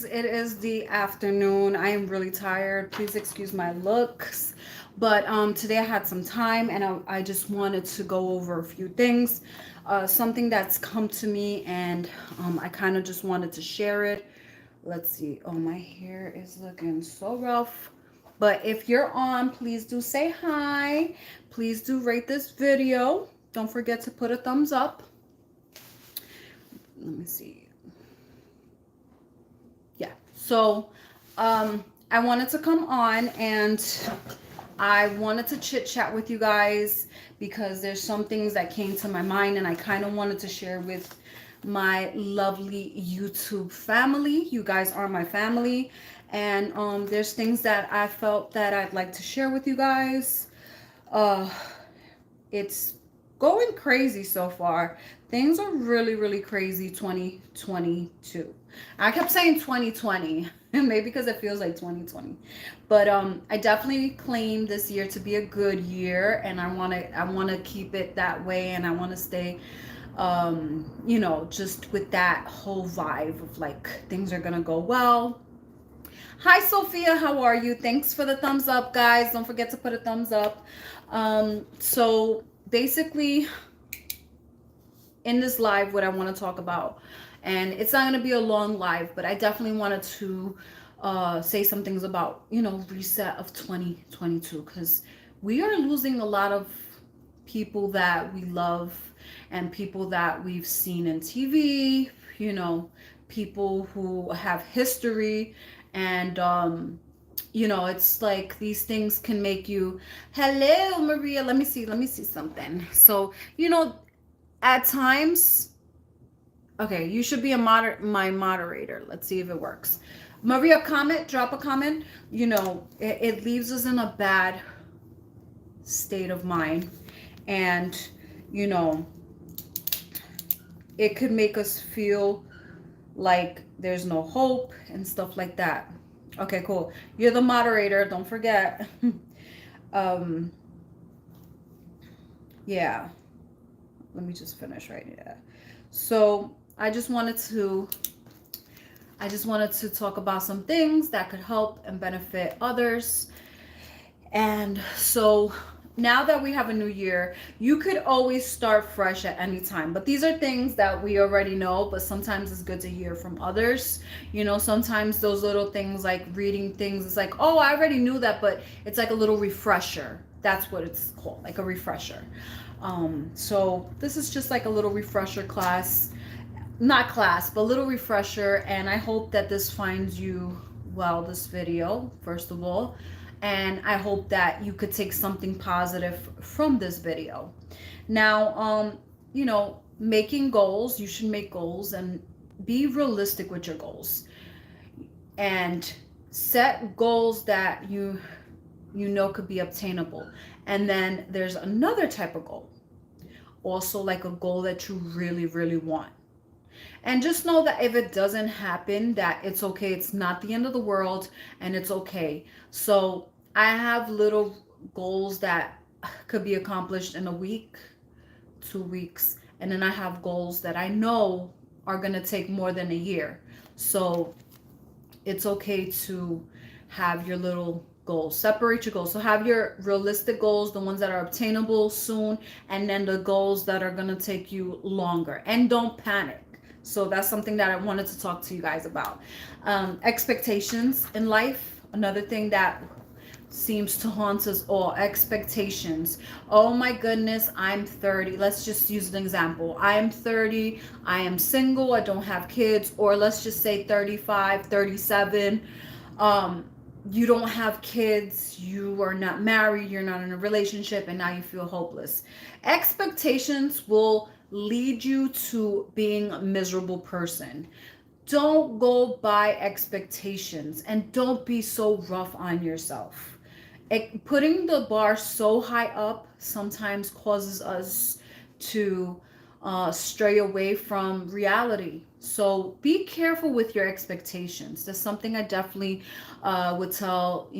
It is the afternoon. I am really tired. Please excuse my looks. But today I had some time and I just wanted to go over a few things. Something that's come to me and I kind of just wanted to share it. Let's see. Oh, my hair is looking so rough. But if you're on, please do say hi. Please do rate this video. Don't forget to put a thumbs up. Let me see. Yeah. So, I wanted to come on and I wanted to chit chat with you guys because there's some things that came to my mind and I kind of wanted to share with my lovely YouTube family. You guys are my family, and there's things that I felt that I'd like to share with you guys. Uh, it's going crazy so far. Things are really, really crazy 2022. I kept saying 2020, maybe because it feels like 2020. But I definitely claim this year to be a good year and I want to keep it that way and I want to stay just with that whole vibe of like things are going to go well. Hi Sophia, how are you? Thanks for the thumbs up, guys. Don't forget to put a thumbs up. So basically, in this live, what I want to talk about, and it's not going to be a long live, but I definitely wanted to say some things about, reset of 2022, because we are losing a lot of people that we love and people that we've seen in TV, people who have history and it's like these things can make you, hello Maria, let me see something. So at times, okay, you should be my moderator. Let's see if it works. Maria, drop a comment. It leaves us in a bad state of mind, and you know it could make us feel like there's no hope and stuff like that. Okay, cool. You're the moderator, don't forget. um yeah, let me just finish right here. So I just wanted to talk about some things that could help and benefit others. And so now that we have a new year, you could always start fresh at any time. But these are things that we already know, but sometimes it's good to hear from others. Sometimes those little things like reading things, it's like, oh, I already knew that, but it's like a little refresher. That's what it's called, like a refresher. So this is just like a little refresher class, not class, but little refresher. And I hope that this finds you well, this video, first of all. And I hope that you could take something positive from this video. Now, making goals, you should make goals and be realistic with your goals. And set goals that you know could be obtainable. And then there's another type of goal, also like a goal that you really, really want. And just know that if it doesn't happen, that it's okay. It's not the end of the world and it's okay. So I have little goals that could be accomplished in a week, 2 weeks, and then I have goals that I know are going to take more than a year. So it's okay to have your little goals. Separate your goals. So have your realistic goals, the ones that are obtainable soon, and then the goals that are going to take you longer. And don't panic. So that's something that I wanted to talk to you guys about. Expectations in life, another thing that seems to haunt us all. Expectations. Oh my goodness, I'm 30. Let's just use an example. I am 30. I am single. I don't have kids. Or let's just say 35, 37. You don't have kids. You are not married. You're not in a relationship. And now you feel hopeless. Expectations will lead you to being a miserable person. Don't go by expectations and don't be so rough on yourself. Putting the bar so high up sometimes causes us to stray away from reality. So be careful with your expectations. That's something I definitely would tell,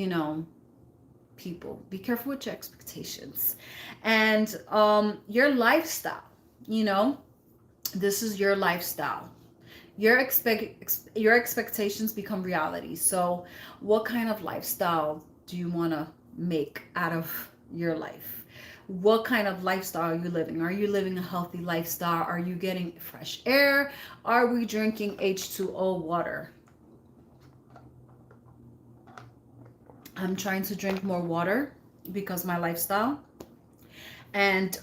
people. Be careful with your expectations. And your lifestyle, this is your lifestyle. your expectations become reality. So what kind of lifestyle do you want to make out of your life? What kind of lifestyle are you living? Are you living a healthy lifestyle? Are you getting fresh air? Are we drinking H2O water? I'm trying to drink more water because my lifestyle, and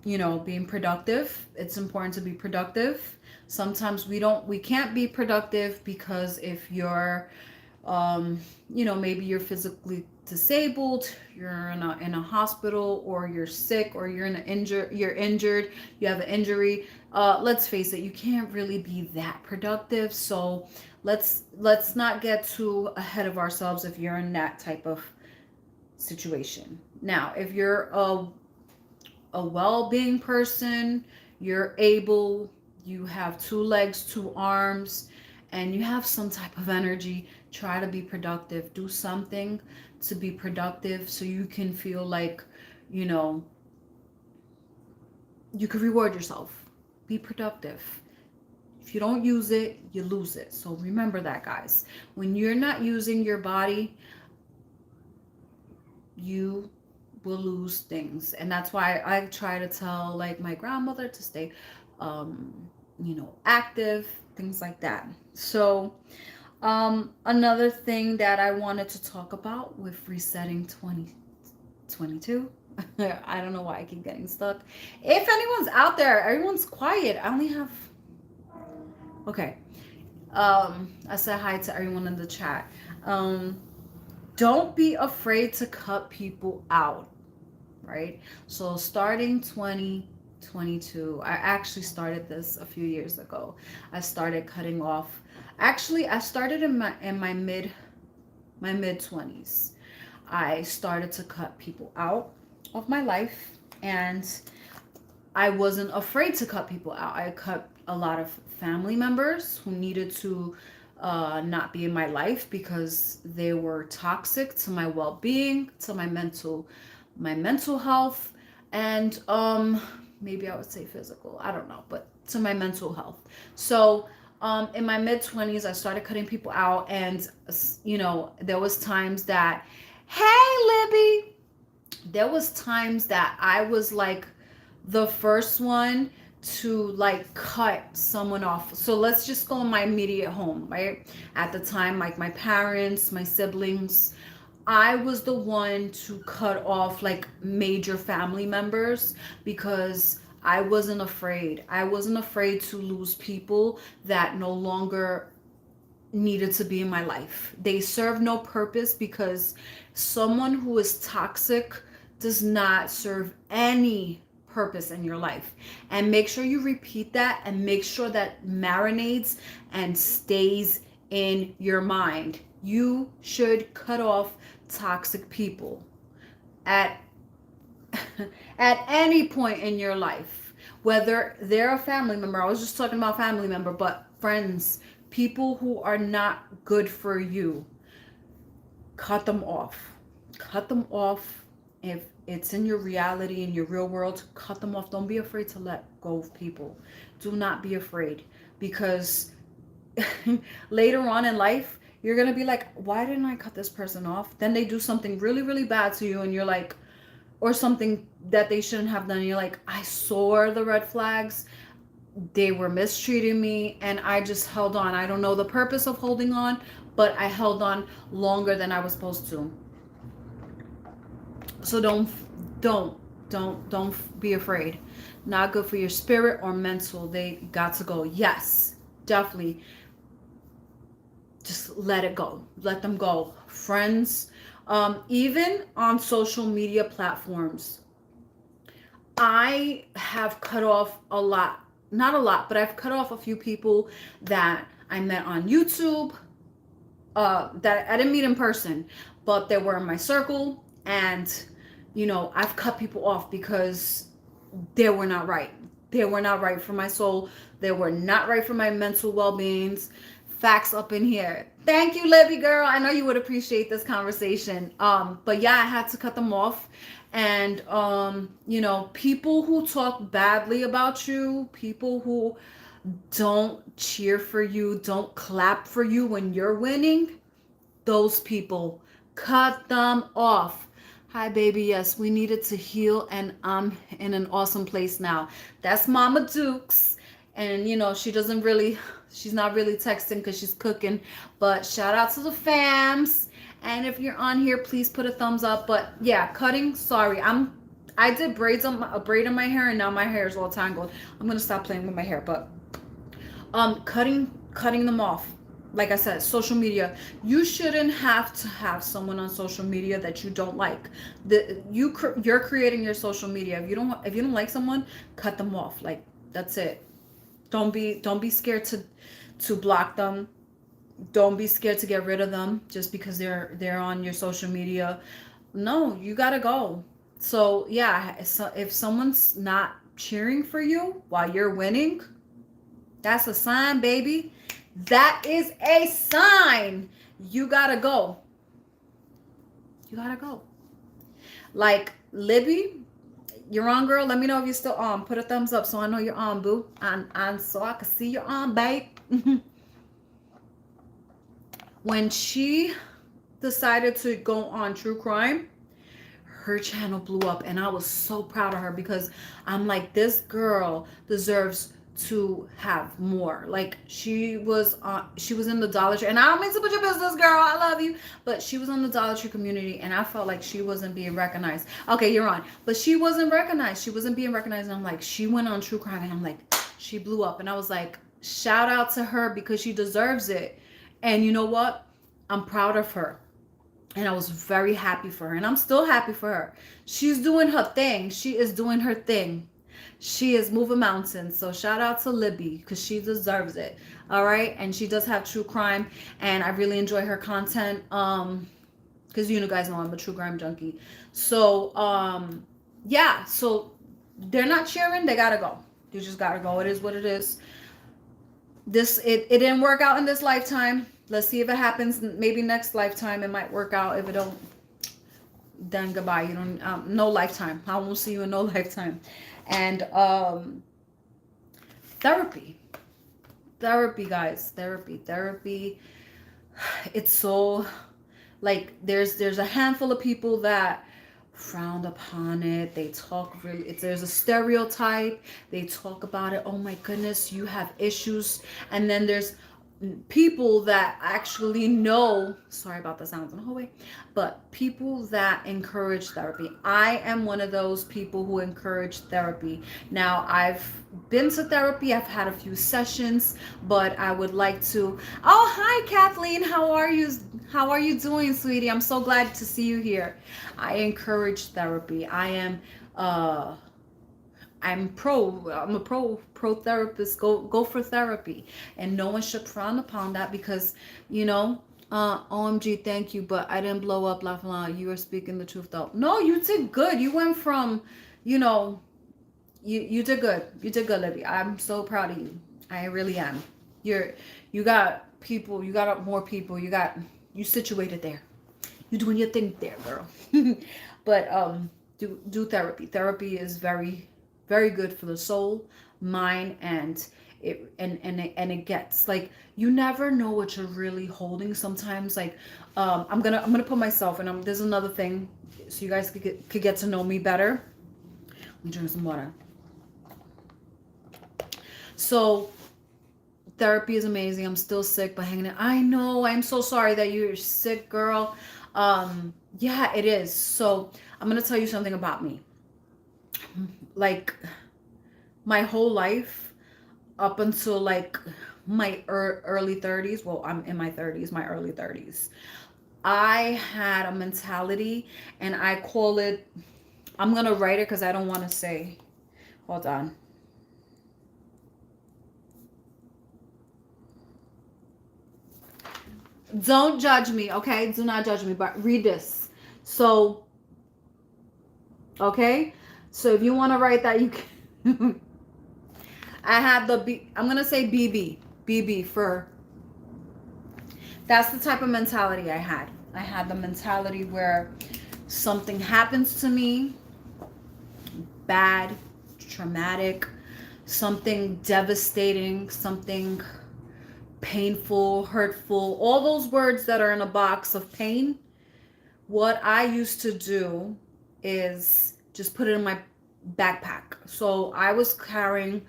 being productive. It's important to be productive. Sometimes we can't be productive because if you're maybe you're physically disabled, you're in a hospital, or you're sick, or you're injured, you have an injury. Let's face it, you can't really be that productive. So let's not get too ahead of ourselves if you're in that type of situation. Now, if you're a well-being person, you're able, you have two legs, two arms, and you have some type of energy, try to be productive. Do something to be productive so you can feel like, you know, you can reward yourself. Be productive. If you don't use it, you lose it. So remember that, guys. When you're not using your body, you will lose things. And that's why I try to tell like my grandmother to stay active, things like that. So another thing that I wanted to talk about with resetting 2022. I don't know why I keep getting stuck. If anyone's out there, everyone's quiet. I only have okay. I said hi to everyone in the chat. Don't be afraid to cut people out, right? So starting 2022, I actually started this a few years ago. I started cutting off. Actually, I started in my mid 20s. I started to cut people out of my life, and I wasn't afraid to cut people out. I cut a lot of family members who needed to not be in my life because they were toxic to my well-being, to my mental health, and maybe I would say physical. I don't know, but to my mental health. So in my mid 20s, I started cutting people out, and there was times that, hey Libby, there was times that I was like the first one to like cut someone off. So let's just go in my immediate home, right? At the time, like my parents, my siblings, I was the one to cut off like major family members because I wasn't afraid. I wasn't afraid to lose people that no longer needed to be in my life. They serve no purpose because someone who is toxic does not serve any purpose in your life. And make sure you repeat that, and make sure that marinates and stays in your mind. You should cut off toxic people at at any point in your life, whether they're a family member. I was just talking about family member, but friends, people who are not good for you, cut them off. Cut them off. If it's in your reality, in your real world, cut them off. Don't be afraid to let go of people. Do not be afraid, because later on in life, you're going to be like, why didn't I cut this person off? Then they do something really, really bad to you, and you're like, or something that they shouldn't have done. And you're like, I saw the red flags. They were mistreating me, and I just held on. I don't know the purpose of holding on, but I held on longer than I was supposed to. So don't be afraid. Not good for your spirit or mental. They got to go. Yes, definitely. Just let it go. Let them go. Friends, even on social media platforms, I have cut off a lot. Not a lot, but I've cut off a few people that I met on YouTube, that I didn't meet in person, but they were in my circle. And I've cut people off because they were not right. They were not right for my soul. They were not right for my mental well-beings. Facts up in here. Thank you, Libby girl. I know you would appreciate this conversation. But yeah, I had to cut them off. And people who talk badly about you, people who don't cheer for you, don't clap for you when you're winning, those people, cut them off. Hi, baby. Yes, we needed to heal, and I'm in an awesome place now. That's Mama Dukes. And, she's not really texting because she's cooking. But shout out to the fams. And if you're on here, please put a thumbs up. But yeah, cutting, sorry. I did a braid in my hair, and now my hair is all tangled. I'm going to stop playing with my hair. But cutting them off, like I said, social media, you shouldn't have to have someone on social media that you don't like. You're creating your social media. If you don't like someone, cut them off. Like, that's it. Don't be scared to block them. Don't be scared to get rid of them just because they're on your social media. No, you got to go. So yeah, so if someone's not cheering for you while you're winning, that's a sign, baby. That is a sign. You gotta go. You gotta go. Like Libby, you're on, girl. Let me know if you're still on. Put a thumbs up so I know you're on, boo. And so I can see you're on, babe. When she decided to go on true crime, her channel blew up, and I was so proud of her because I'm like, this girl deserves to have more. Like, she was in the Dollar Tree, and I don't mean to put your business, girl, I love you, but she was in the Dollar Tree community, and I felt like she wasn't being recognized. Okay, you're on. But she wasn't recognized. She wasn't being recognized, and I'm like, she went on true crime, and I'm like, she blew up, and I was like, shout out to her because she deserves it. And you know what? I'm proud of her. And I was very happy for her. And I'm still happy for her. She's doing her thing. She is doing her thing. She is moving mountains. So shout out to Libby because she deserves it. All right. And she does have true crime. And I really enjoy her content. Because you guys know I'm a true crime junkie. So yeah. So they're not cheering. They gotta go. They just gotta go. It is what it is. It didn't work out in this lifetime. Let's see if it happens maybe next lifetime. It might work out. If it don't, then goodbye. You don't, no lifetime. I won't see you in no lifetime. And therapy, guys, therapy. It's so, like, there's a handful of people that frowned upon it. They talk really, there's a stereotype. They talk about it. Oh my goodness, you have issues. And then there's people that actually know, sorry about the sounds in the hallway, but people that encourage therapy. I am one of those people who encourage therapy. Now, I've been to therapy, I've had a few sessions, but I would like to, oh, hi Kathleen, how are you doing, sweetie? I'm so glad to see you here. I encourage therapy. I'm a pro therapist. Go for therapy, and no one should frown upon that because, OMG, thank you, but I didn't blow up, you were speaking the truth though. No, you did good. You went from, you did good. You did good, Libby. I'm so proud of you. I really am. You got people, you got more people, you situated there. You doing your thing there, girl. But do therapy. Therapy is very, very good for the soul, mind, and it gets, like, you never know what you're really holding sometimes. Like, I'm gonna put myself, and there's another thing so you guys could get to know me better. Let me drink some water. So therapy is amazing. I'm still sick, but hanging in. I know. I'm so sorry that you're sick, girl. Yeah, it is. So I'm gonna tell you something about me. Like, my whole life, up until like my early 30s, well, I'm in my 30s, my early 30s, I had a mentality, and I call it, I'm gonna write it because I don't want to say, hold on. Don't judge me, okay? Do not judge me, but read this. So, okay? So if you want to write that, you can. I have I'm going to say BB for. That's the type of mentality I had. I had the mentality where something happens to me, bad, traumatic, something devastating, something painful, hurtful, all those words that are in a box of pain, what I used to do is just put it in my backpack. So I was carrying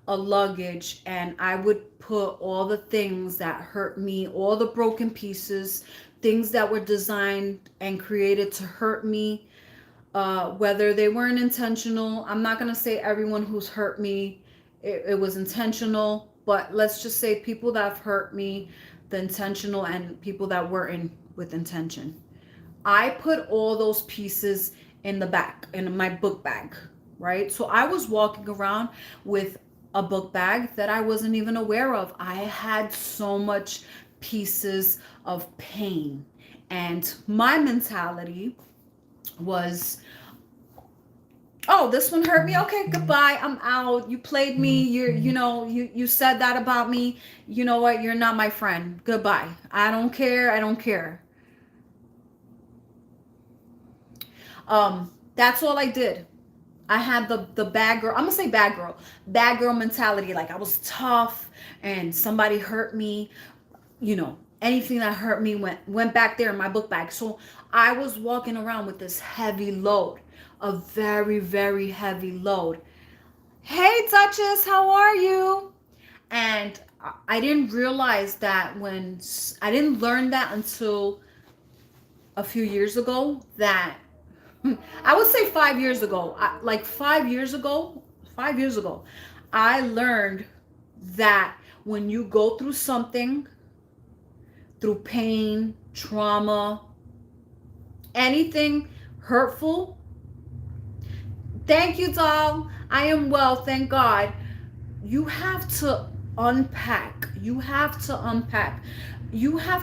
a luggage, and I would put all the things that hurt me, all the broken pieces, things that were designed and created to hurt me, whether they weren't intentional. I'm not going to say everyone who's hurt me, it was intentional, but let's just say people that have hurt me, the intentional, and people that weren't with intention. I put all those pieces in the back, in my book bag, right? So I was walking around with a book bag that I wasn't even aware of. I had so much pieces of pain. And my mentality was, oh, this one hurt me. Okay, goodbye. I'm out. You played me. You said that about me. You know what? You're not my friend. Goodbye. I don't care. I don't care. That's all I did. I had the bad girl. I'm gonna say bad girl mentality. Like, I was tough, and somebody hurt me. Anything that hurt me went back there in my book bag. So I was walking around with this heavy load, a very, very heavy load. Hey, Duchess, how are you? And I didn't realize that I didn't learn that until a few years ago, that I would say 5 years ago. Like 5 years ago, I learned that when you go through something, through pain, trauma, anything hurtful. Thank you, doll. I am well, thank God. You have to unpack. You have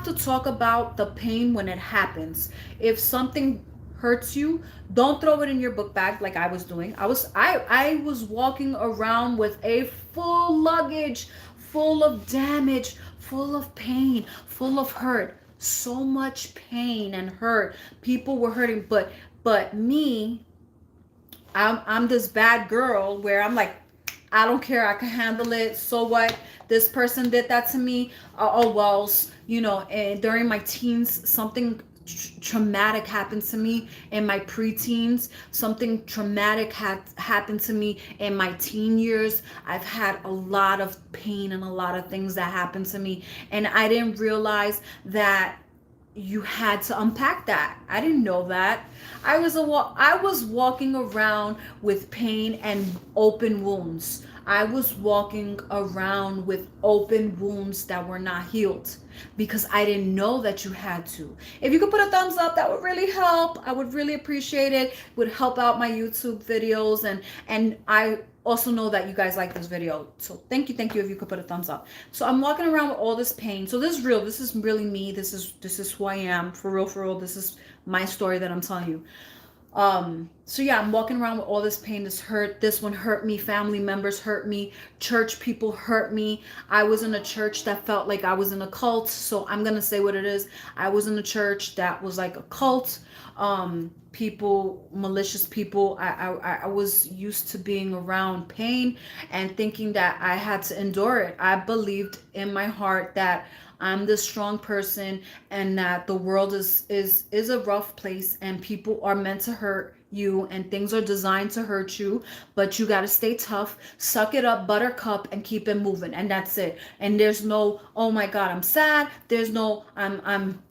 to talk about the pain when it happens. If something hurts you, don't throw it in your book bag like I was doing. I was walking around with a full luggage, full of damage, full of pain, full of hurt. So much pain and hurt. People were hurting, but me, I'm this bad girl where I'm like, I don't care. I can handle it. So what? This person did that to me. Oh well, and during my teens, something traumatic happened to me in my preteens. Something traumatic had happened to me in my teen years. I've had a lot of pain and a lot of things that happened to me, and I didn't realize that you had to unpack that. I didn't know that. I was walking around with pain and open wounds. I was walking around with open wounds that were not healed because I didn't know that you had to. If you could put a thumbs up, that would really help. I would really appreciate it. It would help out my YouTube videos, and I also know that you guys like this video. So thank you if you could put a thumbs up. So I'm walking around with all this pain. So this is real. This is really me. This is who I am. For real. This is my story that I'm telling you. So yeah, I'm walking around with all this pain, this hurt. This one hurt me. Family members hurt me. Church people hurt me. I was in a church that felt like I was in a cult. So I'm going to say what it is. I was in a church that was like a cult. People, malicious people. I was used to being around pain and thinking that I had to endure it. I believed in my heart that I'm this strong person and that the world is a rough place and people are meant to hurt you and things are designed to hurt you, but you got to stay tough, suck it up, buttercup, and keep it moving, and that's it. And there's no, oh my God, I'm sad. There's no, I'm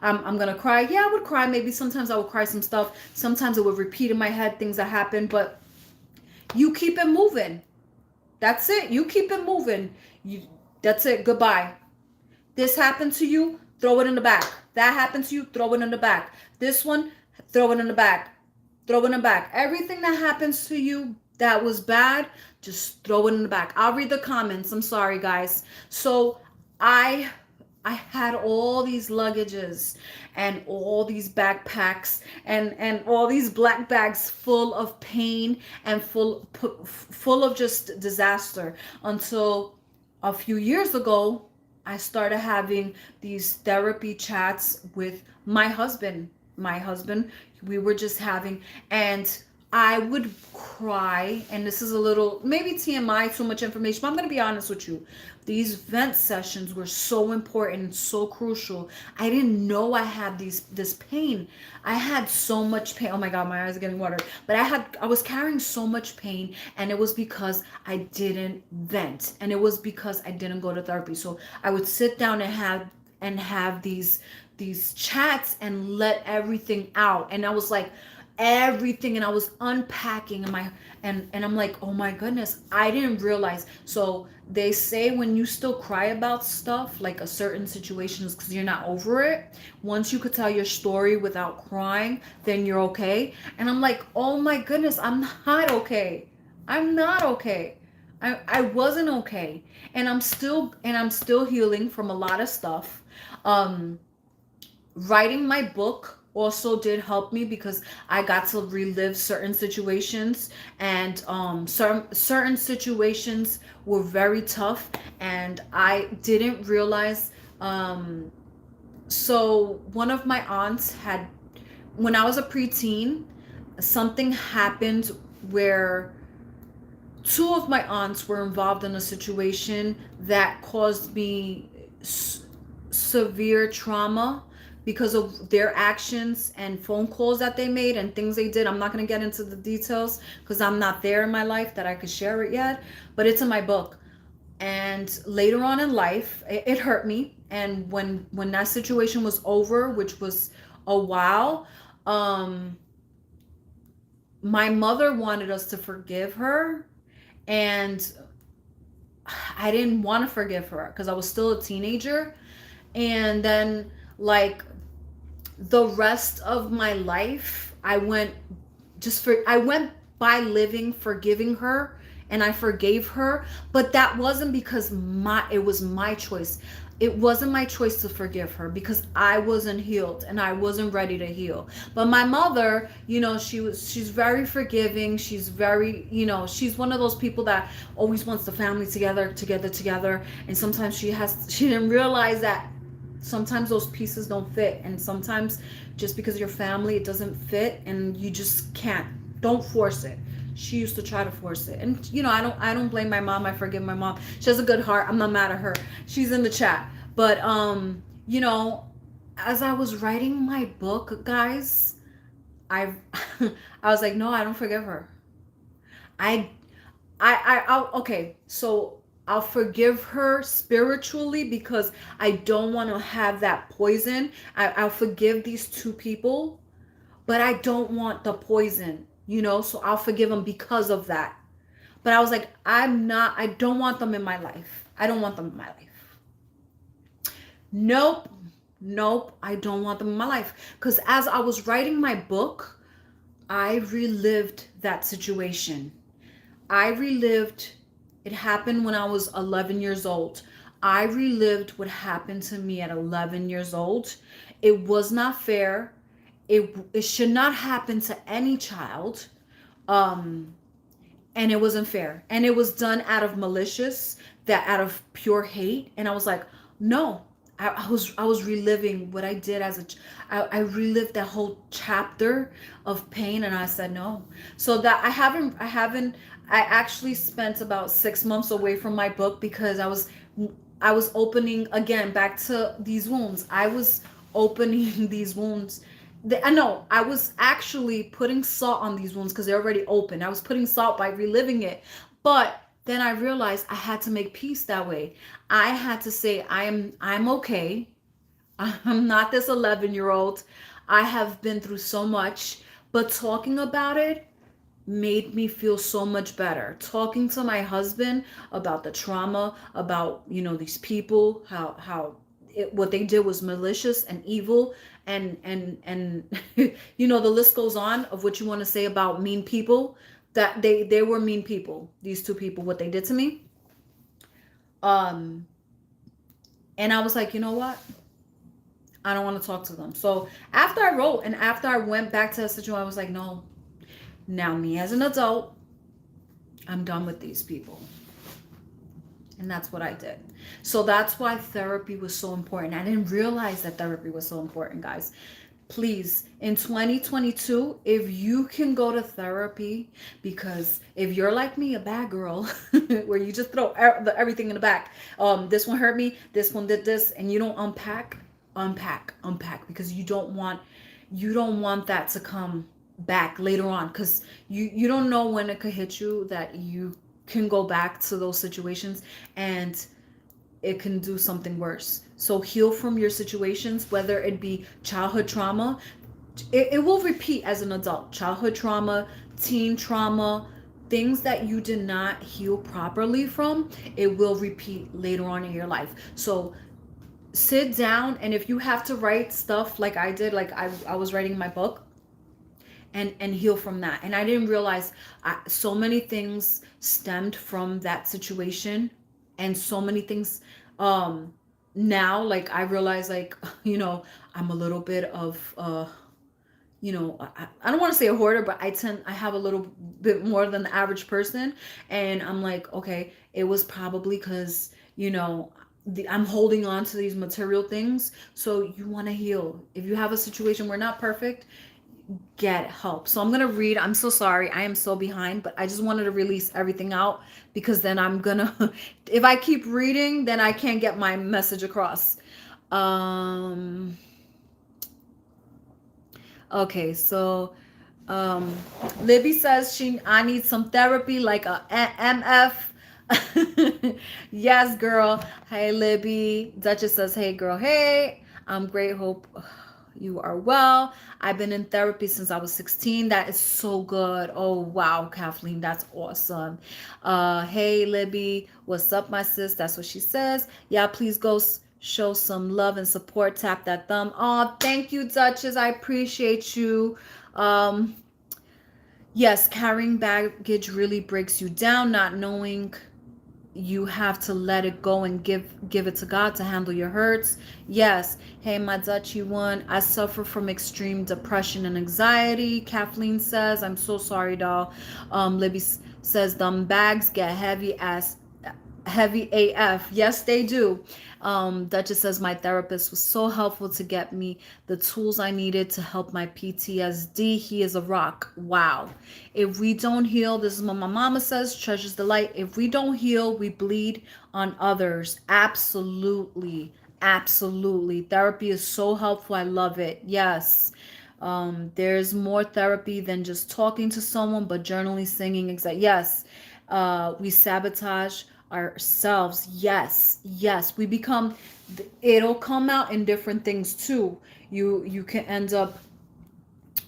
gonna cry. Yeah, I would cry. Maybe sometimes I would cry some stuff. Sometimes it would repeat in my head things that happened, but you keep it moving. That's it. You keep it moving. That's it. Goodbye. This happened to you, throw it in the back. That happened to you, throw it in the back. This one, throw it in the back. Throw it in the back. Everything that happens to you that was bad, just throw it in the back. I'll read the comments. I'm sorry, guys. So I had all these luggages and all these backpacks and all these black bags full of pain and full of just disaster until a few years ago. I started having these therapy chats with my husband. We were just having, and I would cry, and this is a little maybe TMI, too much information, but I'm gonna be honest with you. These vent sessions were so important and so crucial. I didn't know I had this pain. I had so much pain. Oh my god, my eyes are getting watered. But I was carrying so much pain, and it was because I didn't vent. And it was because I didn't go to therapy. So I would sit down and have these chats and let everything out. And I was like, everything, and I was unpacking and I'm like, oh my goodness, I didn't realize. So they say when you still cry about stuff like a certain situation is because you're not over it. Once you could tell your story without crying, then you're okay. And I'm like, oh my goodness, I'm not okay. I'm not okay. I wasn't okay. And I'm still healing from a lot of stuff. um Writing my book also did help me because I got to relive certain situations, and certain situations were very tough, and I didn't realize. So one of my aunts had, when I was a preteen, something happened where two of my aunts were involved in a situation that caused me severe trauma because of their actions and phone calls that they made and things they did. I'm not going to get into the details because I'm not there in my life that I could share it yet, but it's in my book. And later on in life, it hurt me. And when that situation was over, which was a while, um, my mother wanted us to forgive her, and I didn't want to forgive her because I was still a teenager. And then, like, the rest of my life, I went by living forgiving her, and I forgave her. But that wasn't because it was my choice. It wasn't my choice to forgive her because I wasn't healed and I wasn't ready to heal. But my mother, she's very forgiving. She's very, she's one of those people that always wants the family together. And sometimes she didn't realize that sometimes those pieces don't fit, and sometimes just because your family, it doesn't fit, and you just can't. Don't force it. She used to try to force it, and I don't blame my mom. I forgive my mom. She has a good heart. I'm not mad at her. She's in the chat. But as I was writing my book, guys, I I was like, no, I don't forgive her. I okay, so I'll forgive her spiritually because I don't want to have that poison. I'll forgive these two people, but I don't want the poison, so I'll forgive them because of that. But I was like, I don't want them in my life. I don't want them in my life. Nope, nope, I don't want them in my life. Because as I was writing my book, I relived that situation. It happened when I was 11 years old. I relived what happened to me at 11 years old. It was not fair. It should not happen to any child. Um, and it wasn't fair. And it was done out of out of pure hate. And I was like, no. I was reliving what I did I relived that whole chapter of pain, and I said no. So that I actually spent about 6 months away from my book because I was opening again back to these wounds. I was opening these wounds. I know I was actually putting salt on these wounds because they're already open. I was putting salt by reliving it, but then I realized I had to make peace that way. I had to say I'm okay. I'm not this 11-year-old. I have been through so much, but talking about it made me feel so much better. Talking to my husband about the trauma, about these people, what they did was malicious and evil, and the list goes on of what you want to say about mean people. That they were mean people. These two people, what they did to me. And I was like, you know what? I don't want to talk to them. So after I wrote and after I went back to the situation, I was like, no. Now me as an adult, I'm done with these people. And that's what I did. So that's why therapy was so important. I didn't realize that therapy was so important, guys. please, in 2022, if you can go to therapy, because if you're like me, a bad girl, where you just throw everything in the back, this one hurt me, this one did this, and you don't unpack, because you don't want that to come back later on, because you don't know when it could hit you, that you can go back to those situations and it can do something worse. So heal from your situations, whether it be childhood trauma. It will repeat as an adult. Childhood trauma, teen trauma, things that you did not heal properly from, it will repeat later on in your life. So sit down, and if you have to write stuff like I did, like I was writing my book, and heal from that. And I didn't realize so many things stemmed from that situation, and so many things now, like I realize, like, I'm a little bit of I don't want to say a hoarder, but I have a little bit more than the average person. And I'm like, okay, it was probably because, I'm holding on to these material things. So you want to heal. If you have a situation, we're not perfect, get help. So I'm going to read. I'm so sorry. I am so behind, but I just wanted to release everything out, because then I'm going to, if I keep reading, then I can't get my message across. Okay, so Libby says I need some therapy, like a MF. Yes, girl. Hey, Libby. Duchess says, hey, girl. Hey, I'm great. Hope you are well. I've been in therapy since I was 16. That is so good. Oh, wow, Kathleen. That's awesome. Hey, Libby. What's up, my sis? That's what she says. Yeah, please go show some love and support. Tap that thumb. Oh, thank you, Duchess. I appreciate you. Yes, carrying baggage really breaks you down, not knowing you have to let it go and give it to God to handle your hurts. Yes. Hey, my Dutchy one. I suffer from extreme depression and anxiety. Kathleen says, I'm so sorry, doll. Libby says, them bags get heavy AF. Yes, they do. Duchess says, my therapist was so helpful to get me the tools I needed to help my PTSD. He is a rock. Wow. If we don't heal, this is what my mama says, treasures the light. If we don't heal, we bleed on others. Absolutely. Absolutely. Therapy is so helpful. I love it. Yes. There's more therapy than just talking to someone, but journaling, singing, yes. We sabotage ourselves. Yes, we become, it'll come out in different things too. You can end up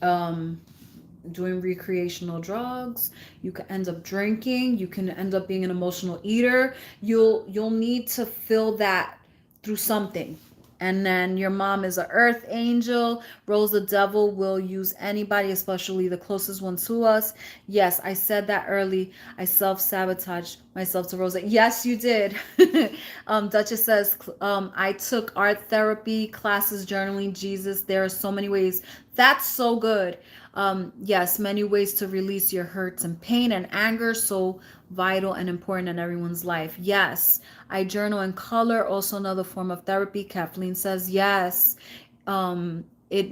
doing recreational drugs. You can end up drinking. You can end up being an emotional eater. You'll need to fill that through something. And then your mom is an earth angel. Rose, the devil will use anybody, especially the closest one to us. Yes, I said that early. I self-sabotage myself to Rosa. Yes, you did. Duchess says, I took art therapy classes, journaling, Jesus. There are so many ways. That's so good. Yes, many ways to release your hurts and pain and anger. So vital and important in everyone's life. Yes, I journal in color, also another form of therapy. Kathleen says, yes. It's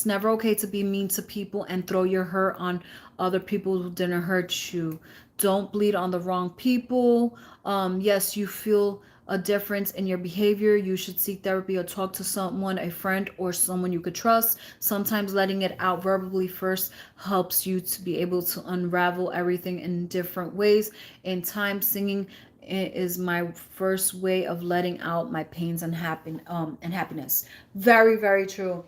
never okay to be mean to people and throw your hurt on other people who didn't hurt you. Don't bleed on the wrong people. Yes, you feel a difference in your behavior, you should seek therapy or talk to someone, a friend or someone you could trust. Sometimes letting it out verbally first helps you to be able to unravel everything in different ways. In time, singing is my first way of letting out my pains and happiness. Very, very true.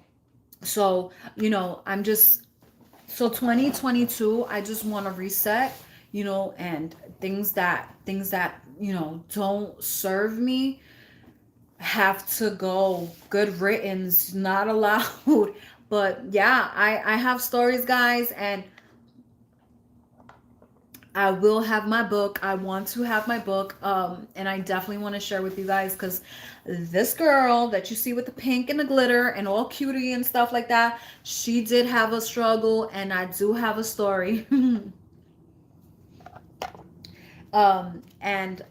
So, I'm just, so 2022, I just want to reset, and things that don't serve me have to go. Good riddance, not allowed. But yeah, I have stories, guys, and I will have my book. I want to have my book, and I definitely want to share with you guys, because this girl that you see with the pink and the glitter and all cutie and stuff like that, she did have a struggle, and I do have a story. And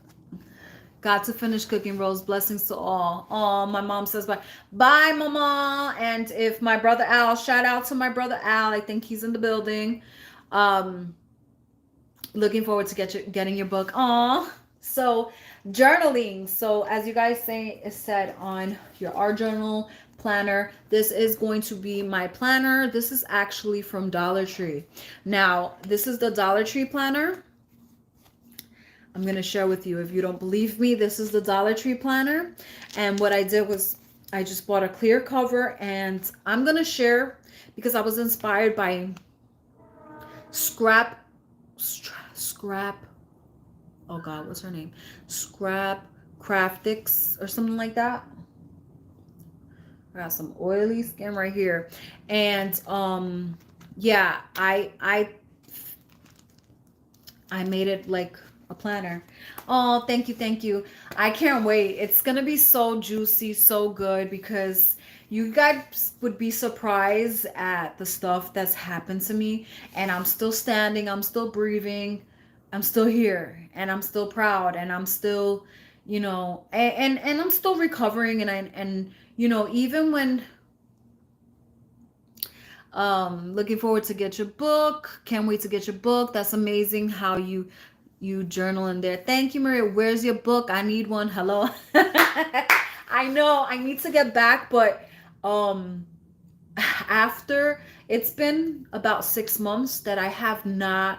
Got to finish cooking, Rose. Blessings to all. Oh, my mom says bye. Bye, mama. And if my brother Al, shout out to my brother Al. I think he's in the building. Um, Looking forward to getting your book. Aw. So journaling. So as you guys say, is said on your art journal planner, this is going to be my planner. This is actually from Dollar Tree. Now, this is the Dollar Tree planner. I'm going to share with you. If you don't believe me, this is the Dollar Tree planner. And what I did was I just bought a clear cover, and I'm going to share because I was inspired by Scrap, oh God, what's her name? Scrap Craftics or something like that. I got some oily skin right here. And yeah, I made it like a planner. Oh, thank you. I can't wait. It's gonna be so juicy, so good, because you guys would be surprised at the stuff that's happened to me, and I'm still standing, I'm still breathing, I'm still here, and I'm still proud, and I'm still, you know, and I'm still recovering, and you know, even when looking forward to get your book. Can't wait to get your book. That's amazing how you journal in there. Thank you, Maria. Where's your book? I need one. Hello. I know I need to get back, but after it's been about 6 months that I have not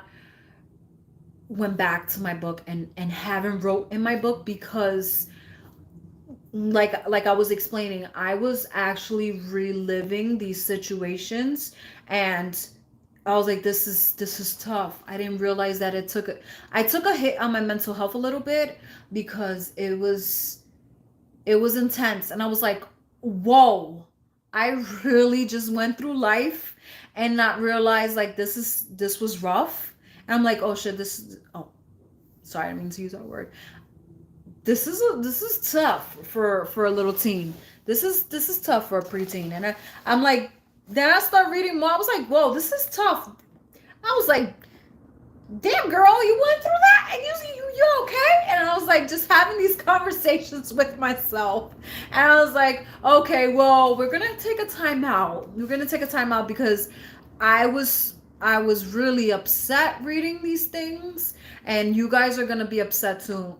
went back to my book and haven't wrote in my book, because like I was explaining, I was actually reliving these situations, and I was like, this is tough. I didn't realize that I took a hit on my mental health a little bit, because it was intense, and I was like, whoa, I really just went through life and not realize like this was rough. And I'm like, oh shit, sorry, I didn't mean to use that word. This is tough for a little teen. This is tough for a preteen. And I'm like, then I start reading more. I was like, whoa, this is tough. I was like, damn girl, you went through that, and you okay? And I was like, just having these conversations with myself. And I was like, okay, well, we're gonna take a time out. We're gonna take a time out, because I was really upset reading these things, and you guys are gonna be upset too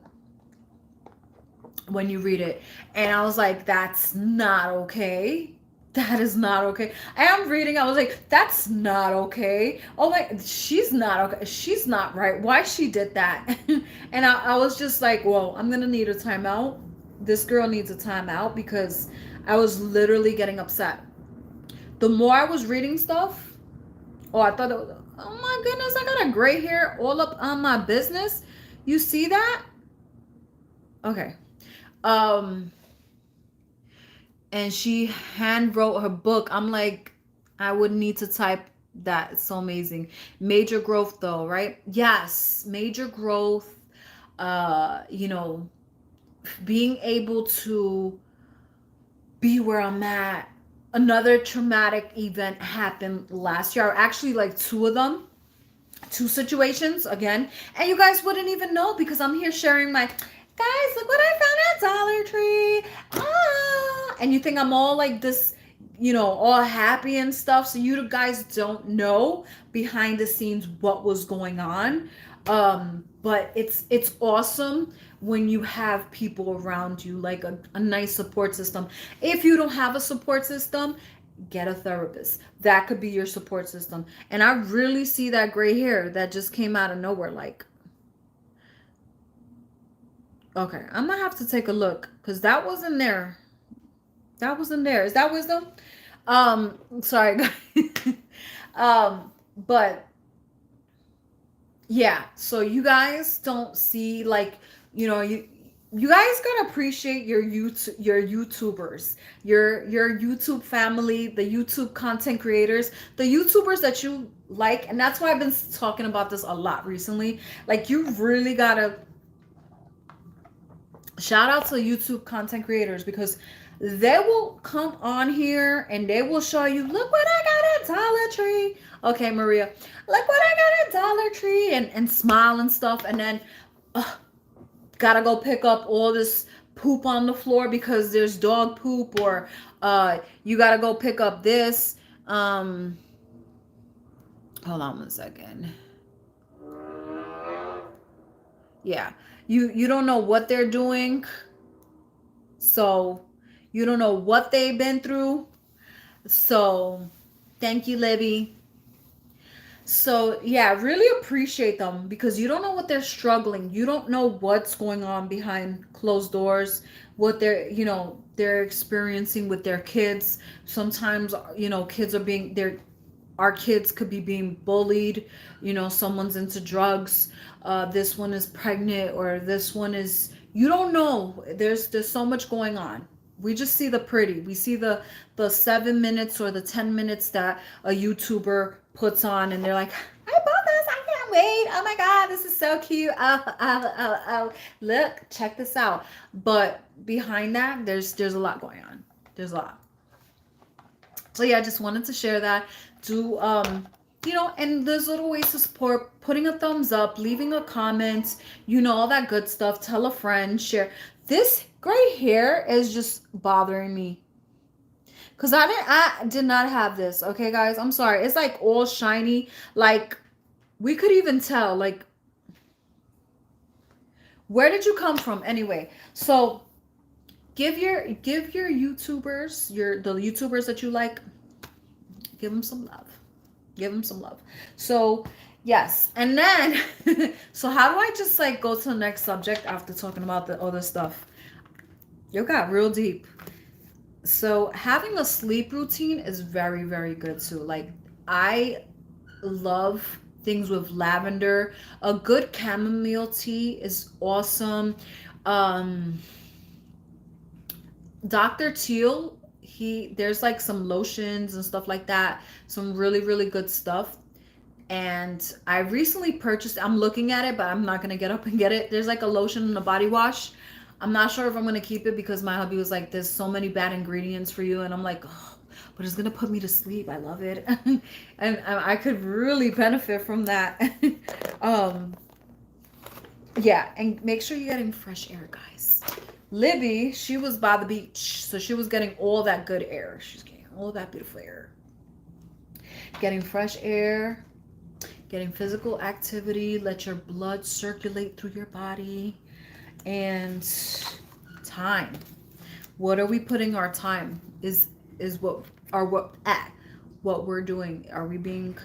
when you read it. And I was like, that's not okay. That is not okay. I'm reading, I was like, that's not okay. Oh my, she's not okay. She's not right. Why she did that? And I was just like, whoa, I'm gonna need a timeout. This girl needs a timeout, because I was literally getting upset. The more I was reading stuff, I thought it was, oh my goodness, I got a gray hair all up on my business. You see that? Okay. And she hand wrote her book. I'm like, I would need to type that. It's so amazing. Major growth though, right? Yes, major growth. You know, being able to be where I'm at. Another traumatic event happened last year. Actually, like 2 of them. 2 situations again. And you guys wouldn't even know, because I'm here sharing my, guys, look what I found at Dollar Tree. And you think I'm all like this, you know, all happy and stuff. So you guys don't know behind the scenes what was going on. But it's awesome when you have people around you, like a nice support system. If you don't have a support system, get a therapist. That could be your support system. And I really see that gray hair that just came out of nowhere. Like, okay, I'm gonna have to take a look, because that wasn't there. That wasn't there. Is that wisdom? Sorry, guys. But yeah, so you guys don't see, like, you know, you guys gotta appreciate your YouTubers, your YouTube family, the YouTube content creators, the YouTubers that you like. And that's why I've been talking about this a lot recently. Like, you really gotta shout out to YouTube content creators, because they will come on here and they will show you, look what I got at Dollar Tree. Okay, Maria, look what I got at Dollar Tree, and smile and stuff. And then gotta go pick up all this poop on the floor because there's dog poop, or you gotta go pick up this. um Hold on one second. Yeah, you don't know what they're doing, so you don't know what they've been through. So thank you, Libby. So yeah, really appreciate them, because you don't know what they're struggling. You don't know what's going on behind closed doors, what they're experiencing with their kids. Sometimes, kids are being their our kids could be being bullied. Someone's into drugs. This one is pregnant, or this one is, you don't know. There's so much going on. We just see the pretty. We see the 7 minutes or the 10 minutes that a YouTuber puts on, and they're like, I bought this, I can't wait, oh my god, this is so cute, oh, look, check this out. But behind that, there's a lot going on. There's a lot. So yeah, I just wanted to share that. Do and there's little ways to support: putting a thumbs up, leaving a comment, all that good stuff. Tell a friend, share. This gray hair is just bothering me, because I did not have this. Okay, guys, I'm sorry. It's like all shiny. Like, we could even tell, like, where did you come from anyway? So give your YouTubers, the YouTubers that you like, give them some love. Give them some love. So yes, and then so how do I just like go to the next subject after talking about the other stuff? You got real deep. So having a sleep routine is very, very good too. Like, I love things with lavender. A good chamomile tea is awesome. um Dr. Teal, there's like some lotions and stuff like that, some really, really good stuff. And I recently purchased, I'm looking at it, but I'm not gonna get up and get it. There's like a lotion and a body wash. I'm not sure if I'm gonna keep it, because my hubby was like, there's so many bad ingredients for you, and I'm like, oh, but it's gonna put me to sleep. I love it. And I could really benefit from that. um yeah, and make sure you're getting fresh air, guys. Libby, she was by the beach, so she was getting all that good air. She's getting all that beautiful air. Getting fresh air, getting physical activity, let your blood circulate through your body. And time. What are we putting our time? Is what we're doing. Are we being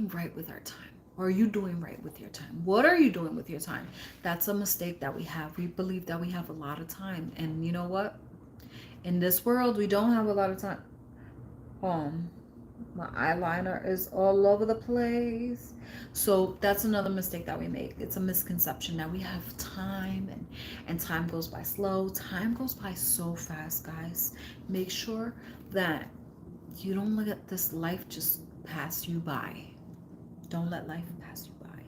right with our time? Or are you doing right with your time? What are you doing with your time? That's a mistake that we have. We believe that we have a lot of time. And you know what? In this world, we don't have a lot of time. My eyeliner is all over the place. So that's another mistake that we make. It's a misconception that we have time, and time goes by slow. Time goes by so fast, guys. Make sure that you don't let this life just pass you by. Don't let life pass you by.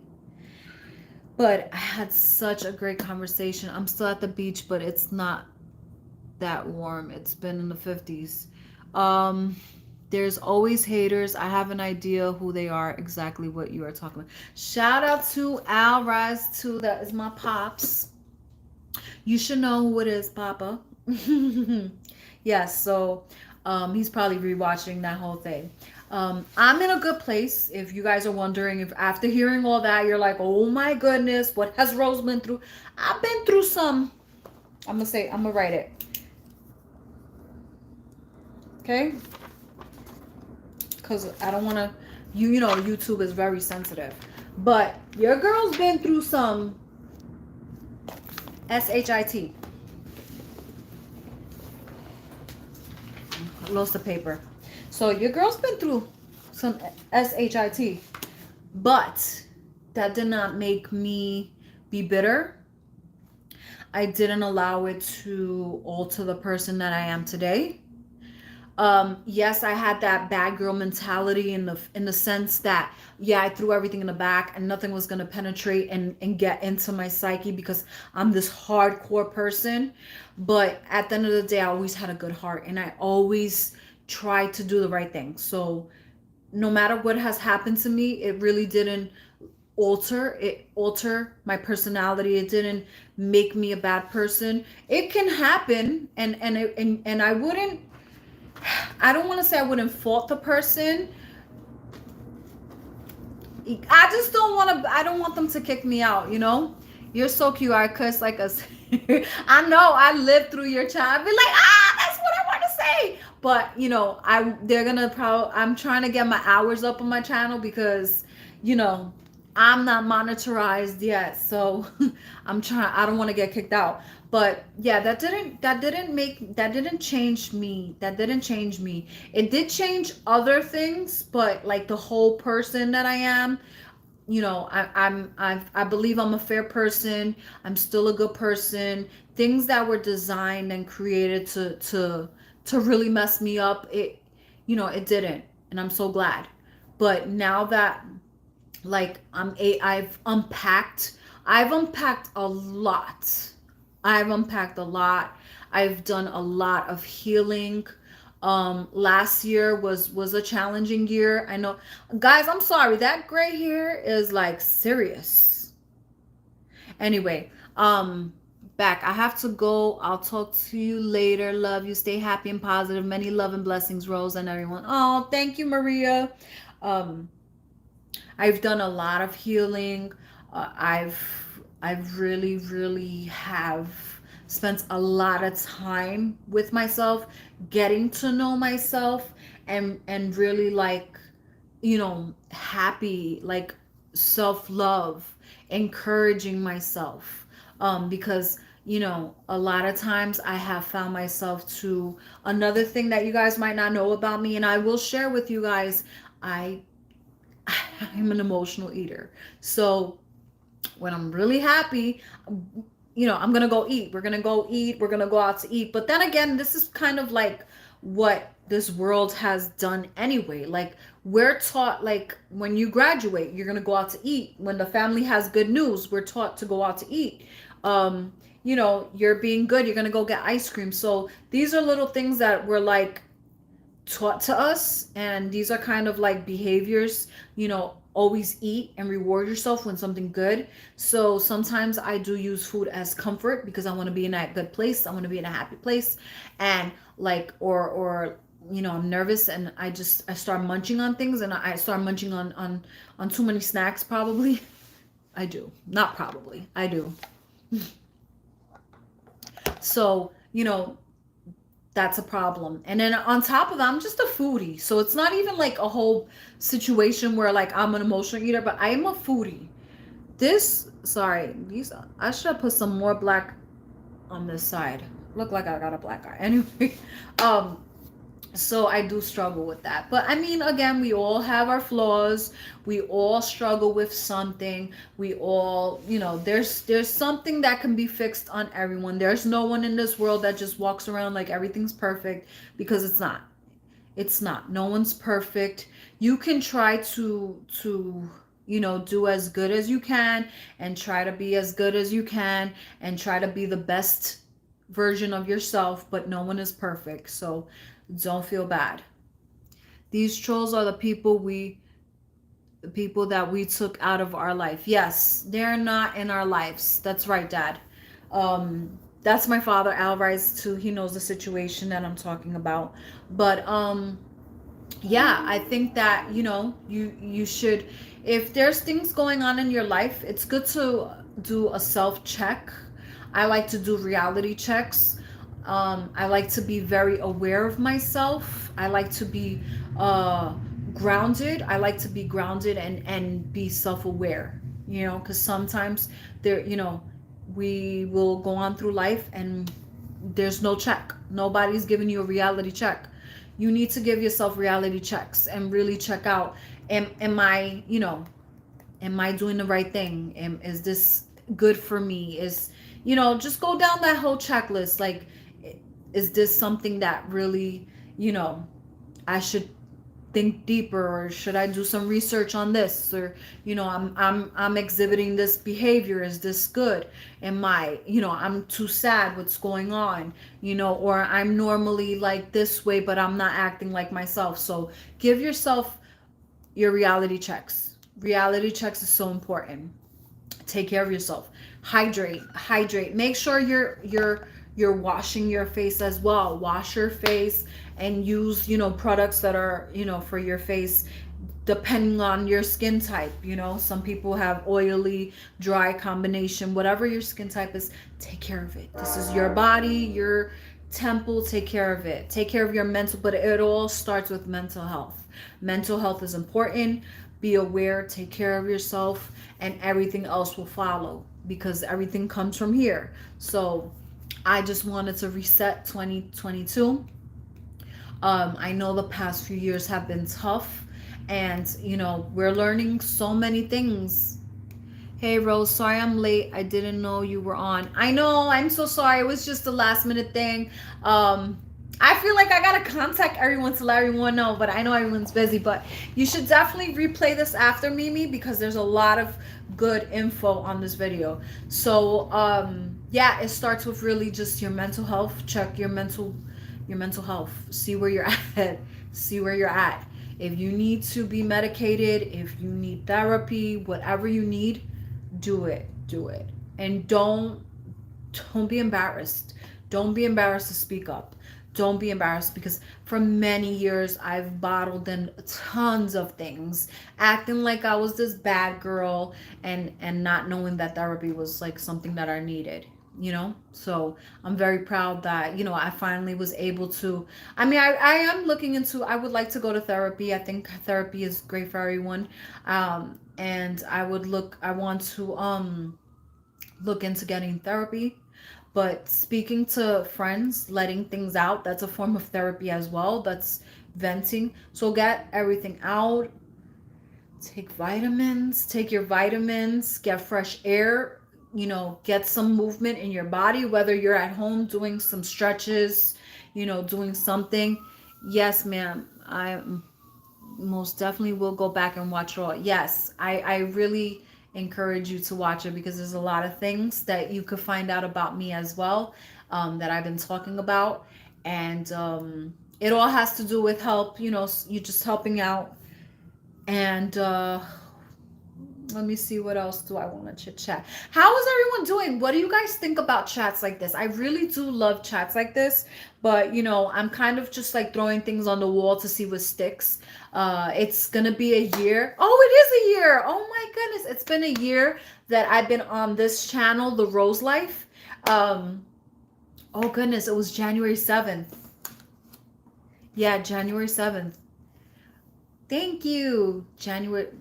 But I had such a great conversation. I'm still at the beach, but it's not that warm. It's been in the 50s. There's always haters. I have an idea who they are, exactly what you are talking about. Shout out to Al Rise 2. That is my pops. You should know who it is, Papa. Yes, so he's probably rewatching that whole thing. I'm in a good place. If you guys are wondering, if after hearing all that, you're like, oh my goodness, what has Rose been through? I've been through some. I'm gonna write it. Okay? Because I don't want to, YouTube is very sensitive. But your girl's been through some SHIT. I lost the paper. So your girl's been through some SHIT. But that did not make me be bitter. I didn't allow it to alter the person that I am today. Yes, I had that bad girl mentality in the sense that, yeah, I threw everything in the back and nothing was gonna penetrate and get into my psyche, because I'm this hardcore person. But at the end of the day, I always had a good heart, and I always tried to do the right thing. So no matter what has happened to me, it really didn't alter my personality. It didn't make me a bad person. It can happen, and I don't want to say I wouldn't fault the person. I just don't want to. I don't want them to kick me out. You know, you're so cute. I cuss like a. I know. I lived through your child. I'd be like, that's what I want to say. But you know, they're gonna probably. I'm trying to get my hours up on my channel because, you know, I'm not monetized yet. So I'm trying. I don't want to get kicked out. But yeah, that didn't change me. That didn't change me. It did change other things, but like the whole person that I am, you know, I believe I'm a fair person. I'm still a good person. Things that were designed and created to really mess me up, it, you know, it didn't, and I'm so glad. But now that, like, I've unpacked a lot. I've unpacked a lot. I've done a lot of healing. Last year was a challenging year. I know, guys, I'm sorry. That gray hair is like serious. Anyway, back. I have to go. I'll talk to you later. Love you. Stay happy and positive. Many love and blessings, Rose, and everyone. Oh, thank you, Maria. Um, I've done a lot of healing. I've really, really have spent a lot of time with myself, getting to know myself, and really, like, you know, happy, like, self-love, encouraging myself. Because, you know, a lot of times I have found myself to, another thing that you guys might not know about me, and I will share with you guys, I I'm an emotional eater. So when I'm really happy, you know, I'm gonna go eat. We're gonna go eat. We're gonna go out to eat. But then again, this is kind of like what this world has done anyway. Like, we're taught, like, when you graduate, you're gonna go out to eat. When the family has good news, we're taught to go out to eat. You know, you're being good, you're gonna go get ice cream. So these are little things that we're like taught to us, and these are kind of like behaviors, you know, always eat and reward yourself when something good. So sometimes I do use food as comfort because I want to be in that good place, I want to be in a happy place, and like, or you know, I'm nervous and I start munching on things, and I start munching on too many snacks, probably. I do, not probably, I do. So, you know, that's a problem. And then on top of that, I'm just a foodie. So it's not even like a whole situation where like I'm an emotional eater, but I am a foodie. These, I should have put some more black on this side. Look like I got a black eye. Anyway, um, so I do struggle with that. But I mean, again, we all have our flaws. We all struggle with something. We all, you know, there's something that can be fixed on everyone. There's no one in this world that just walks around like everything's perfect, because it's not. It's not. No one's perfect. You can try to you know, do as good as you can, and try to be as good as you can, and try to be the best version of yourself, but no one is perfect. So don't feel bad. These trolls are the people that we took out of our life. Yes, they're not in our lives. That's right, Dad. That's my father, Alvarez, too. He knows the situation that I'm talking about. But yeah, I think that, you know, you should, if there's things going on in your life, it's good to do a self check. I like to do reality checks. I like to be very aware of myself. I like to be grounded. I like to be grounded and be self-aware, you know, because sometimes there, you know, we will go on through life and there's no check. Nobody's giving you a reality check. You need to give yourself reality checks and really check out, am I, you know, am I doing the right thing? Is this good for me? Is, you know, just go down that whole checklist. Like, is this something that really, you know, I should think deeper, or should I do some research on this? Or, you know, I'm exhibiting this behavior. Is this good? Am I, you know, I'm too sad, what's going on? You know, or I'm normally like this way, but I'm not acting like myself. So give yourself your reality checks. Reality checks is so important. Take care of yourself. Hydrate. Make sure you're washing your face as well. Wash your face and use, products that are, for your face, depending on your skin type. Some people have oily, dry combination. Whatever your skin type is, take care of it. This is your body, your temple. Take care of it. Take care of your mental, but it all starts with mental health. Mental health is important. Be aware, take care of yourself, and everything else will follow, because everything comes from here. So I just wanted to reset 2022. I know the past few years have been tough, and we're learning so many things. Hey Rose, sorry I'm late. I didn't know you were on. I know, I'm so sorry. It was just a last minute thing. I feel like I gotta contact everyone to let everyone know, but I know everyone's busy. But you should definitely replay this after, Mimi, because there's a lot of good info on this video. So yeah, it starts with really just your mental health. Check your mental health. See where you're at. See where you're at. If you need to be medicated, if you need therapy, whatever you need, do it. Do it. And don't be embarrassed. Don't be embarrassed to speak up. Don't be embarrassed, because for many years I've bottled in tons of things, acting like I was this bad girl, and not knowing that therapy was like something that I needed. So I'm very proud that I finally was able to. I mean, I am looking into. I would like to go to therapy. I think therapy is great for everyone. And I want to look into getting therapy. But speaking to friends, letting things out, that's a form of therapy as well. That's venting. So get everything out. Take your vitamins, get fresh air, get some movement in your body, whether you're at home doing some stretches, doing something. Yes, ma'am. I most definitely will go back and watch Raw. Yes, I really encourage you to watch it, because there's a lot of things that you could find out about me as well, that I've been talking about. And it all has to do with help, you just helping out. And let me see, what else do I want to chit chat. How is everyone doing? What do you guys think about chats like this? I really do love chats like this, but I'm kind of just like throwing things on the wall to see what sticks. It's gonna be a year. Oh, it is a year. Oh my goodness, it's been a year that I've been on this channel, The Rose Life. Oh goodness, it was January 7th. Yeah, January 7th. Thank you.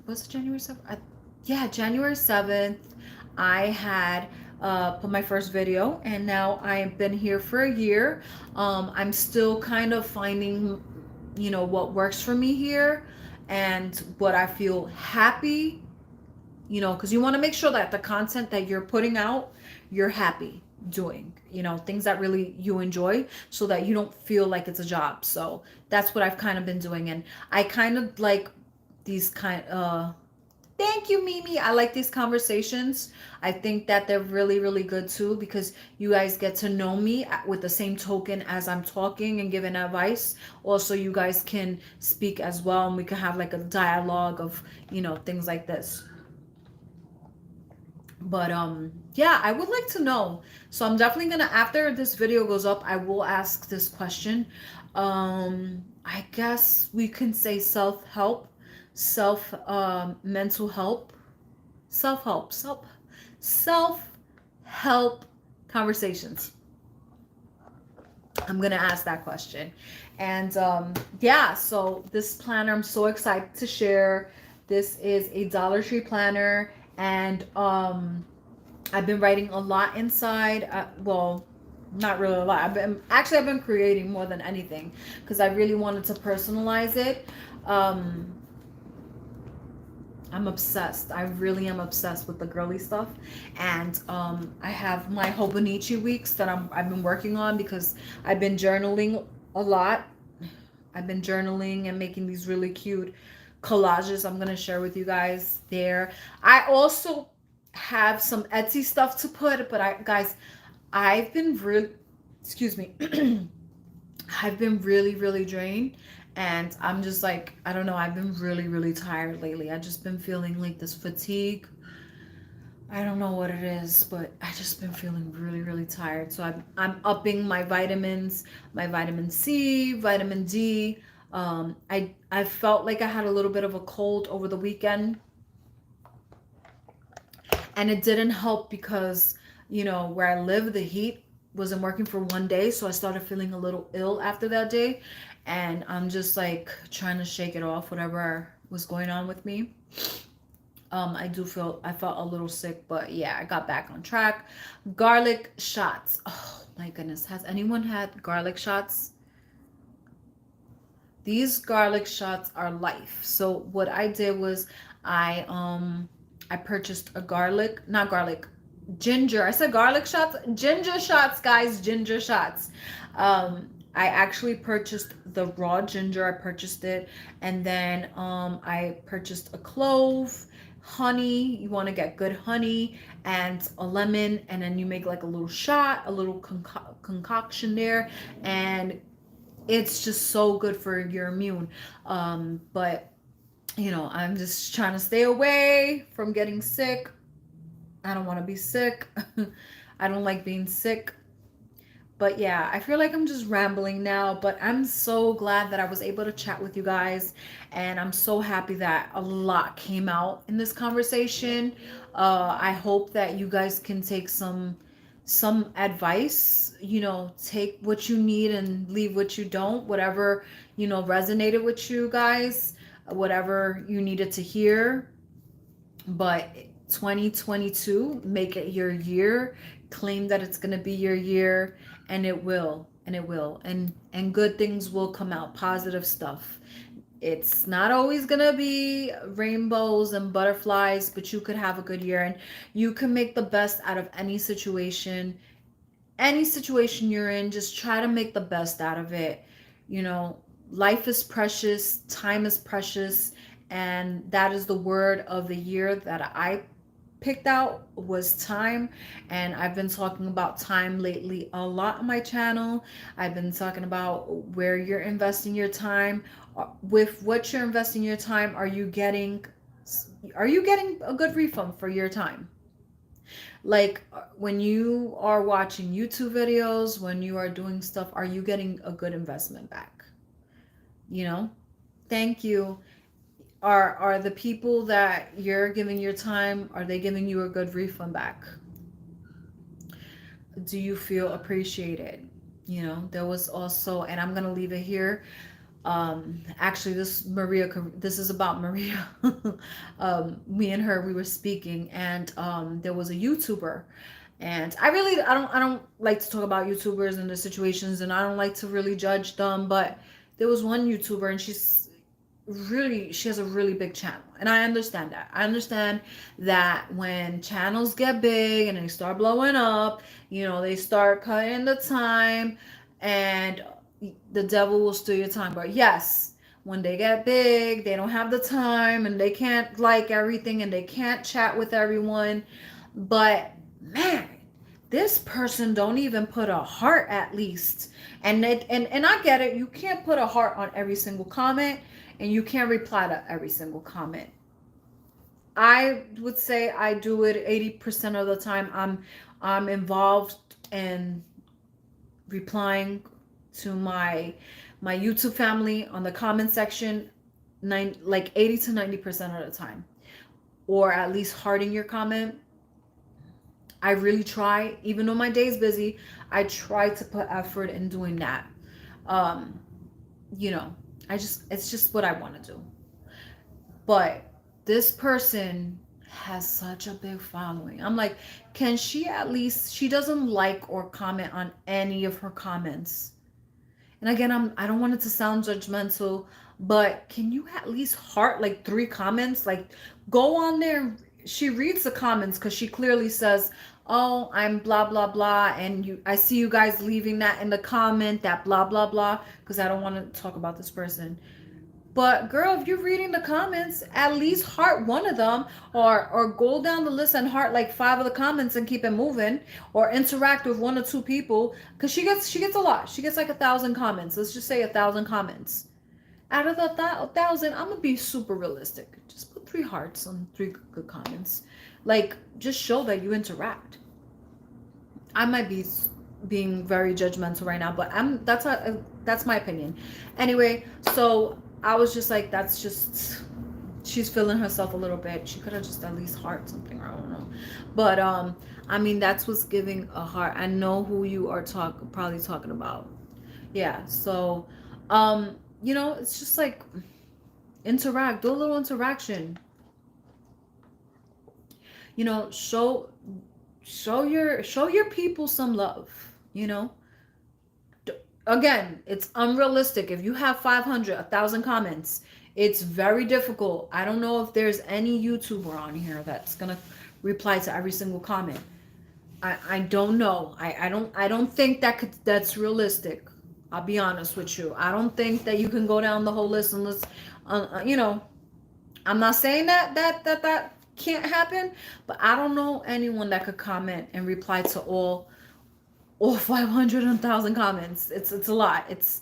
Was it January 7th? Yeah, January 7th, I had put my first video, and now I've been here for a year. I'm still kind of finding, what works for me here, and what I feel happy, because you want to make sure that the content that you're putting out, you're happy doing, things that really you enjoy, so that you don't feel like it's a job. So that's what I've kind of been doing. And I kind of like these thank you, Mimi. I like these conversations. I think that they're really, really good too, because you guys get to know me with the same token as I'm talking and giving advice. Also, you guys can speak as well, and we can have like a dialogue of, things like this. But yeah, I would like to know. So I'm definitely gonna, after this video goes up, I will ask this question. I guess we can say self-help, mental help, self-help conversations. I'm gonna ask that question. And yeah, so this planner, I'm so excited to share. This is a Dollar Tree planner, and I've been writing a lot inside. Well, not really a lot. I've been creating more than anything, because I really wanted to personalize it. I'm obsessed. I really am obsessed with the girly stuff. And I have my Hobonichi weeks that I've been working on, because I've been journaling a lot. I've been journaling and making these really cute collages I'm going to share with you guys there. I also have some Etsy stuff to put, but guys, I've been really, excuse me, I've been really, really drained, And I'm just like, I don't know, I've been really, really tired lately. I just been feeling like this fatigue. I don't know what it is, but I just been feeling really, really tired. So I'm upping my vitamins, my vitamin C, vitamin D. I felt like I had a little bit of a cold over the weekend, and it didn't help because where I live, the heat wasn't working for one day, so I started feeling a little ill after that day, and I'm just like trying to shake it off, whatever was going on with me. I felt a little sick, but yeah, I got back on track. Garlic shots. Oh my goodness. Has anyone had garlic shots? These garlic shots are life. So what I did was I purchased a not garlic, ginger. I said garlic shots, ginger shots, guys, ginger shots. I actually purchased the raw ginger. I purchased it, and then I purchased a clove, honey. You want to get good honey and a lemon, and then you make like a little shot, a little concoction there, and it's just so good for your immune. But I'm just trying to stay away from getting sick. I don't want to be sick. I don't like being sick. But yeah, I feel like I'm just rambling now, but I'm so glad that I was able to chat with you guys. And I'm so happy that a lot came out in this conversation. I hope that you guys can take some advice, take what you need and leave what you don't, whatever, resonated with you guys, whatever you needed to hear. But 2022, make it your year. Claim that it's going to be your year, and it will. And it will. And good things will come out, positive stuff. It's not always going to be rainbows and butterflies, but you could have a good year, and you can make the best out of any situation. Any situation you're in, just try to make the best out of it. Life is precious, time is precious, and that is the word of the year that I picked out was time. And I've been talking about time lately a lot on my channel. I've been talking about where you're investing your time. With what you're investing your time, are you getting a good refund for your time? Like when you are watching YouTube videos, when you are doing stuff, are you getting a good investment back? You know? Thank you. Are the people that you're giving your time, are they giving you a good refund back? Do you feel appreciated? There was also, and I'm gonna leave it here. Actually, this is about Maria. Me and her, we were speaking, and there was a YouTuber, and I don't like to talk about YouTubers and the situations, and I don't like to really judge them, but there was one YouTuber, and she has a really big channel, and I understand that. I understand that when channels get big and they start blowing up, they start cutting the time, and the devil will steal your time. But yes, when they get big, they don't have the time, and they can't like everything, and they can't chat with everyone. But man, this person don't even put a heart at least. And I get it. You can't put a heart on every single comment, and you can't reply to every single comment. I would say I do it 80% of the time. I'm involved in replying to my YouTube family on the comment section, like 80 to 90% of the time, or at least hearting your comment. I really try, even though my day is busy, I try to put effort in doing that. Um, it's just what I want to do. But this person has such a big following. I'm like, can she at least, she doesn't like or comment on any of her comments. And again, I don't want it to sound judgmental, but can you at least heart like 3 comments? Like go on there. She reads the comments because she clearly says, "Oh, I'm blah blah blah," and I see you guys leaving that in the comment, that blah blah blah, because I don't want to talk about this person. But girl, if you're reading the comments, at least heart one of them, or go down the list and heart like 5 of the comments and keep it moving, or interact with 1 or 2 people, because she gets a lot. She gets like 1,000 comments. Let's just say 1,000 comments. Out of the 1,000, I'm gonna be super realistic. Just put 3 hearts on 3 good comments. Like, just show that you interact. I might be being very judgmental right now, but that's my opinion. Anyway, so I was just like, that's just, she's feeling herself a little bit. She could have just at least heart something, or I don't know. But I mean, that's what's giving a heart. I know who you are probably talking about. Yeah. So it's just like, interact, do a little interaction. Show your people some love. you know Again, it's unrealistic. If you have 500, 1,000 comments, it's very difficult. I don't know if there's any YouTuber on here that's gonna reply to every single comment. I don't know. I don't think that's realistic. I'll be honest with you. I don't think that you can go down the whole list and let's I'm not saying that can't happen, but I don't know anyone that could comment and reply to all 500,000 comments. It's a lot. It's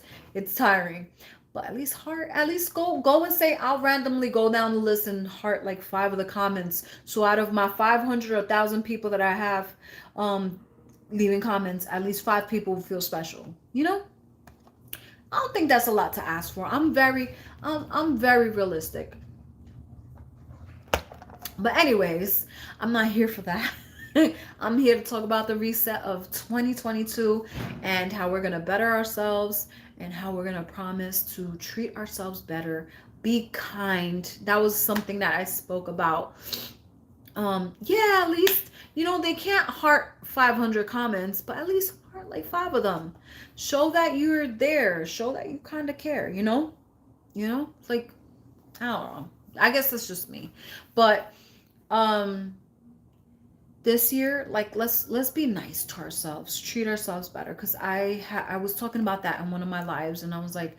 tiring. But at least go and say, I'll randomly go down the list and heart like 5 of the comments. So out of my 500 or 1,000 people that I have leaving comments, at least 5 people will feel special. I don't think that's a lot to ask for. I'm very realistic. But anyways, I'm not here for that. I'm here to talk about the reset of 2022 and how we're going to better ourselves and how we're going to promise to treat ourselves better, be kind. That was something that I spoke about. At least, they can't heart 500 comments, but at least heart like 5 of them. Show that you're there. Show that you kind of care, like, I don't know. I guess that's just me. But this year, like, let's be nice to ourselves, treat ourselves better. Because I was talking about that in one of my lives, and I was like,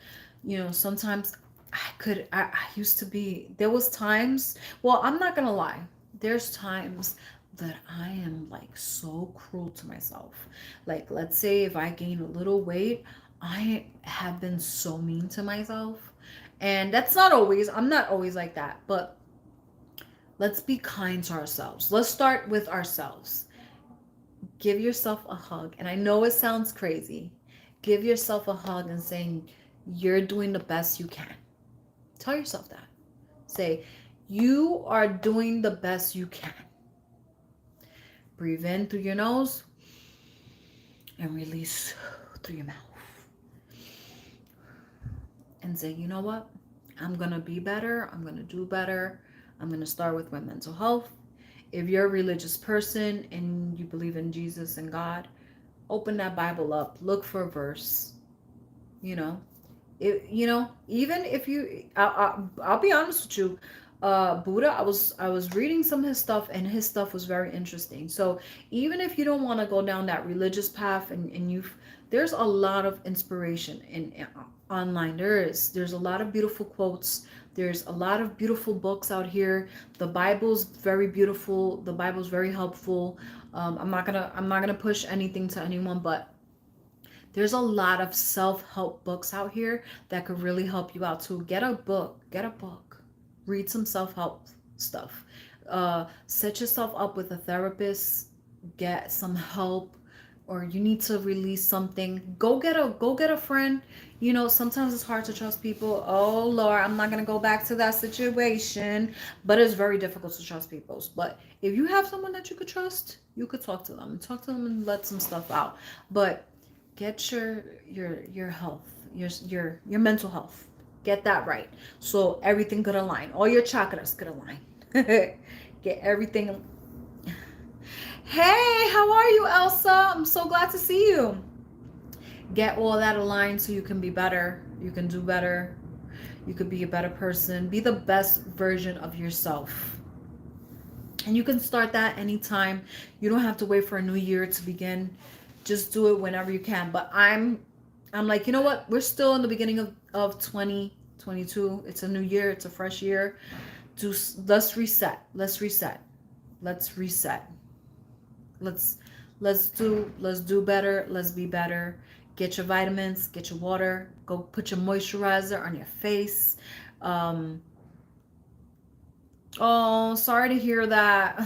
sometimes I used to be, there was times, well, I'm not gonna lie, there's times that I am like so cruel to myself. Like, let's say if I gain a little weight, I have been so mean to myself. And I'm not always like that, but let's be kind to ourselves. Let's start with ourselves. Give yourself a hug. And I know it sounds crazy. Give yourself a hug and saying, you're doing the best you can. Tell yourself that. Say, you are doing the best you can. Breathe in through your nose and release through your mouth. And say, you know what? I'm going to be better. I'm going to do better. I'm going to start with my mental health. If you're a religious person and you believe in Jesus and God, open that Bible up. Look for a verse. Even if you, I'll be honest with you, Buddha, I was reading some of his stuff, and his stuff was very interesting. So even if you don't want to go down that religious path, and there's a lot of inspiration in online. There's a lot of beautiful quotes. There's a lot of beautiful books out here. The Bible's very beautiful. The Bible's very helpful. I'm not gonna push anything to anyone, but there's a lot of self-help books out here that could really help you out too. Get a book. Read some self-help stuff. Set yourself up with a therapist. Get some help. Or you need to release something, go get a friend. Sometimes it's hard to trust people. Oh Lord, I'm not gonna go back to that situation, but it's very difficult to trust people. But if you have someone that you could trust, you could talk to them and let some stuff out. But get your health, your mental health, get that right, so everything could align, all your chakras could align. Get everything. Hey, how are you, Elsa? I'm so glad to see you. Get all that aligned so you can be better. You can do better. You could be a better person. Be the best version of yourself. And you can start that anytime. You don't have to wait for a new year to begin. Just do it whenever you can. But I'm like, you know what? We're still in the beginning of 2022. It's a new year. It's a fresh year. Let's reset. Let's do better. Let's be better. Get your vitamins, get your water, go put your moisturizer on your face. Um, oh, sorry to hear that.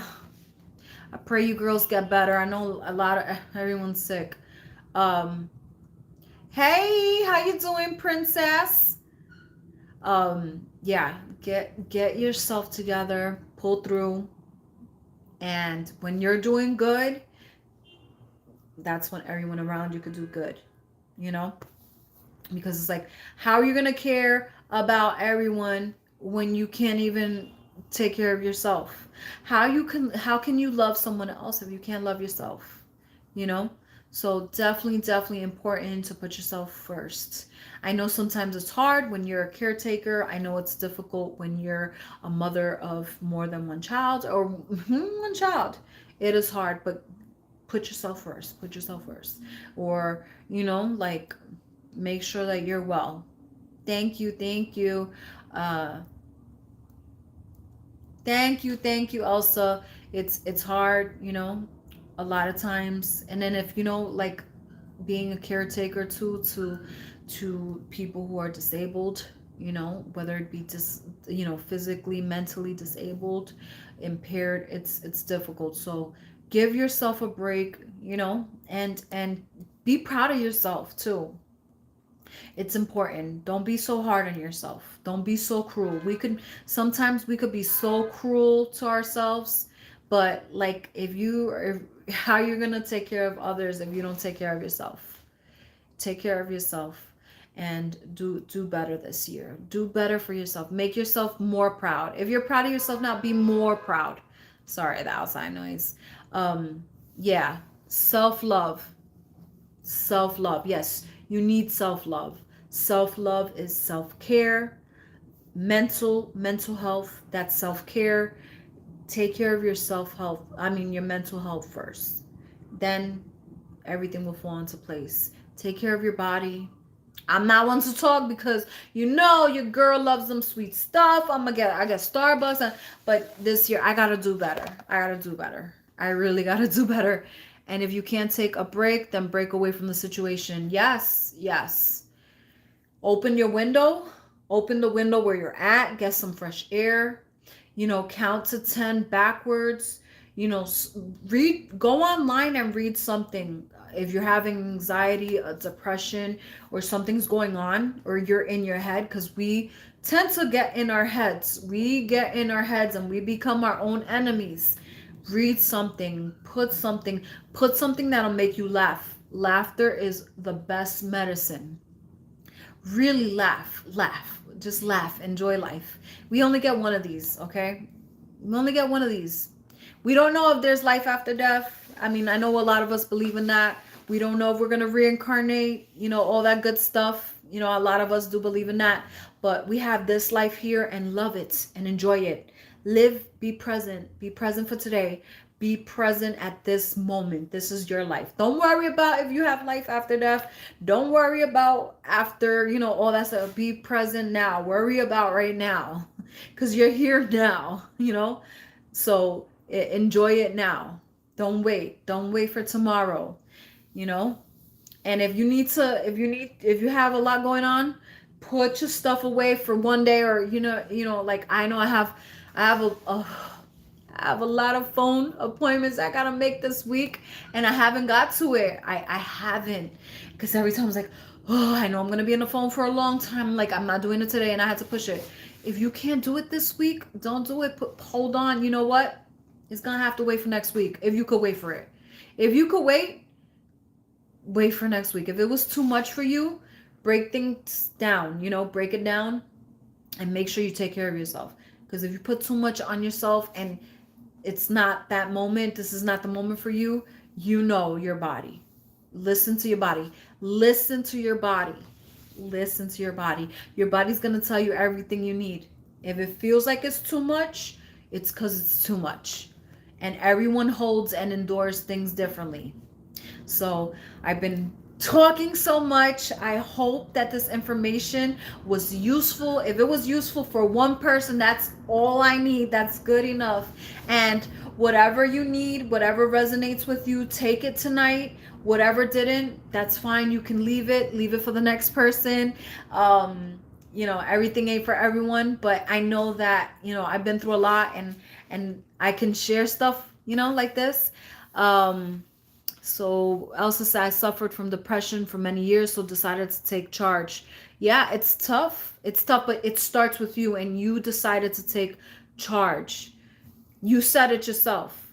I pray you girls get better. I know a lot of everyone's sick. Um, hey, how you doing, princess? Yeah, get yourself together, pull through, and when you're doing good, that's when everyone around you could do good, you know? Because it's like, how are you gonna care about everyone when you can't even take care of yourself? How can you love someone else if you can't love yourself? You know? So definitely important to put yourself first. I know sometimes it's hard when you're a caretaker. I know it's difficult when you're a mother of more than one child or one child. It is hard, but put yourself first. Put yourself first. Or, like, make sure that you're well. Thank you, uh thank you, Elsa. It's hard, a lot of times. And then if like, being a caretaker too, to people who are disabled, whether it be just physically, mentally disabled, impaired, it's difficult. So give yourself a break, and be proud of yourself too. It's important. Don't be so hard on yourself. Don't be so cruel. Sometimes we could be so cruel to ourselves, but like, how you're going to take care of others if you don't take care of yourself? Take care of yourself and do better this year. Do better for yourself. Make yourself more proud. If you're proud of yourself now, be more proud. Sorry, the outside noise. Yeah, self-love. Self-love. Yes, you need self-love. Self-love is self-care. Mental health, that's self-care. Take care of your self-health, your mental health first. Then everything will fall into place. Take care of your body. I'm not one to talk because your girl loves them sweet stuff. I get Starbucks, but this year I gotta do better. I really gotta do better. And if you can't take a break, then break away from the situation. Yes. Open your window. Open the window where you're at. Get some fresh air. Count to 10 backwards. Go online and read something. If you're having anxiety, depression, or something's going on, or you're in your head, because we tend to get in our heads. We get in our heads and we become our own enemies. Read something, put something that'll make you laugh. Laughter is the best medicine. Really laugh. Just laugh. Enjoy life. We only get one of these, okay? We only get one of these. We don't know if there's life after death. I know a lot of us believe in that. We don't know if we're going to reincarnate, all that good stuff. A lot of us do believe in that. But we have this life here and love it and enjoy it. Live, be present. Be present for today. Be present at this moment. This is your life. Don't worry about if you have life after death. Don't worry about after, all that stuff. Be present now. Worry about right now. Because you're here now, So enjoy it now. Don't wait. Don't wait for tomorrow, And if you have a lot going on, put your stuff away for one day, or, like, I know I have a lot of phone appointments I gotta make this week, and I haven't got to it. I haven't, because every time I was like, oh, I know I'm gonna be on the phone for a long time. Like, I'm not doing it today, and I had to push it. If you can't do it this week, don't do it. Hold on. You know what? It's gonna have to wait for next week. If you could wait for it. If you could wait for next week. If it was too much for you, break things down. Break it down, and make sure you take care of yourself. Because if you put too much on yourself and it's not that moment, this is not the moment for you, your body. Listen to your body. Listen to your body. Listen to your body. Your body's going to tell you everything you need. If it feels like it's too much, it's because it's too much. And everyone holds and endures things differently. So I've been talking so much. I hope that this information was useful. If it was useful for one person, that's all I need. That's good enough. And whatever you need, whatever resonates with you, take it tonight. Whatever didn't, that's fine. You can leave it for the next person. Everything ain't for everyone, but I know that, I've been through a lot, and I can share stuff, like this. Um, so Elsa said, I suffered from depression for many years, so decided to take charge. Yeah, it's tough. It's tough, but it starts with you, and you decided to take charge. You said it yourself.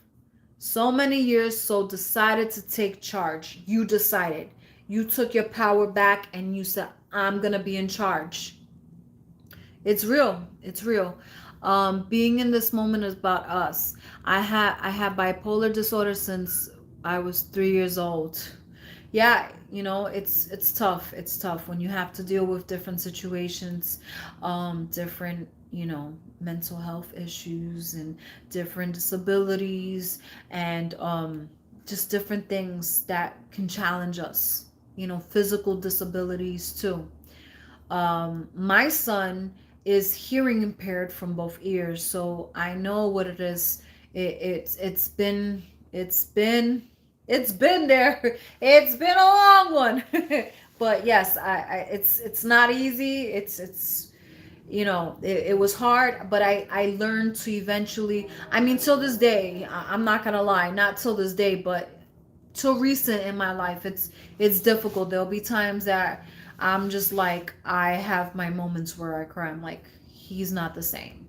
So many years, so decided to take charge. You decided. You took your power back and you said, I'm going to be in charge. It's real. It's real. Being in this moment is about us. I have bipolar disorder since I was 3 years old. Yeah, it's tough. It's tough when you have to deal with different situations, different, mental health issues and different disabilities, and just different things that can challenge us. Physical disabilities too. My son is hearing impaired from both ears, so I know what it is. It's been there. It's been a long one. But yes, it's not easy. It was hard, but I learned to eventually, I mean, till this day, I'm not gonna lie, not till this day, but till recent in my life, it's difficult. There'll be times that I'm just like, I have my moments where I cry. I'm like, he's not the same.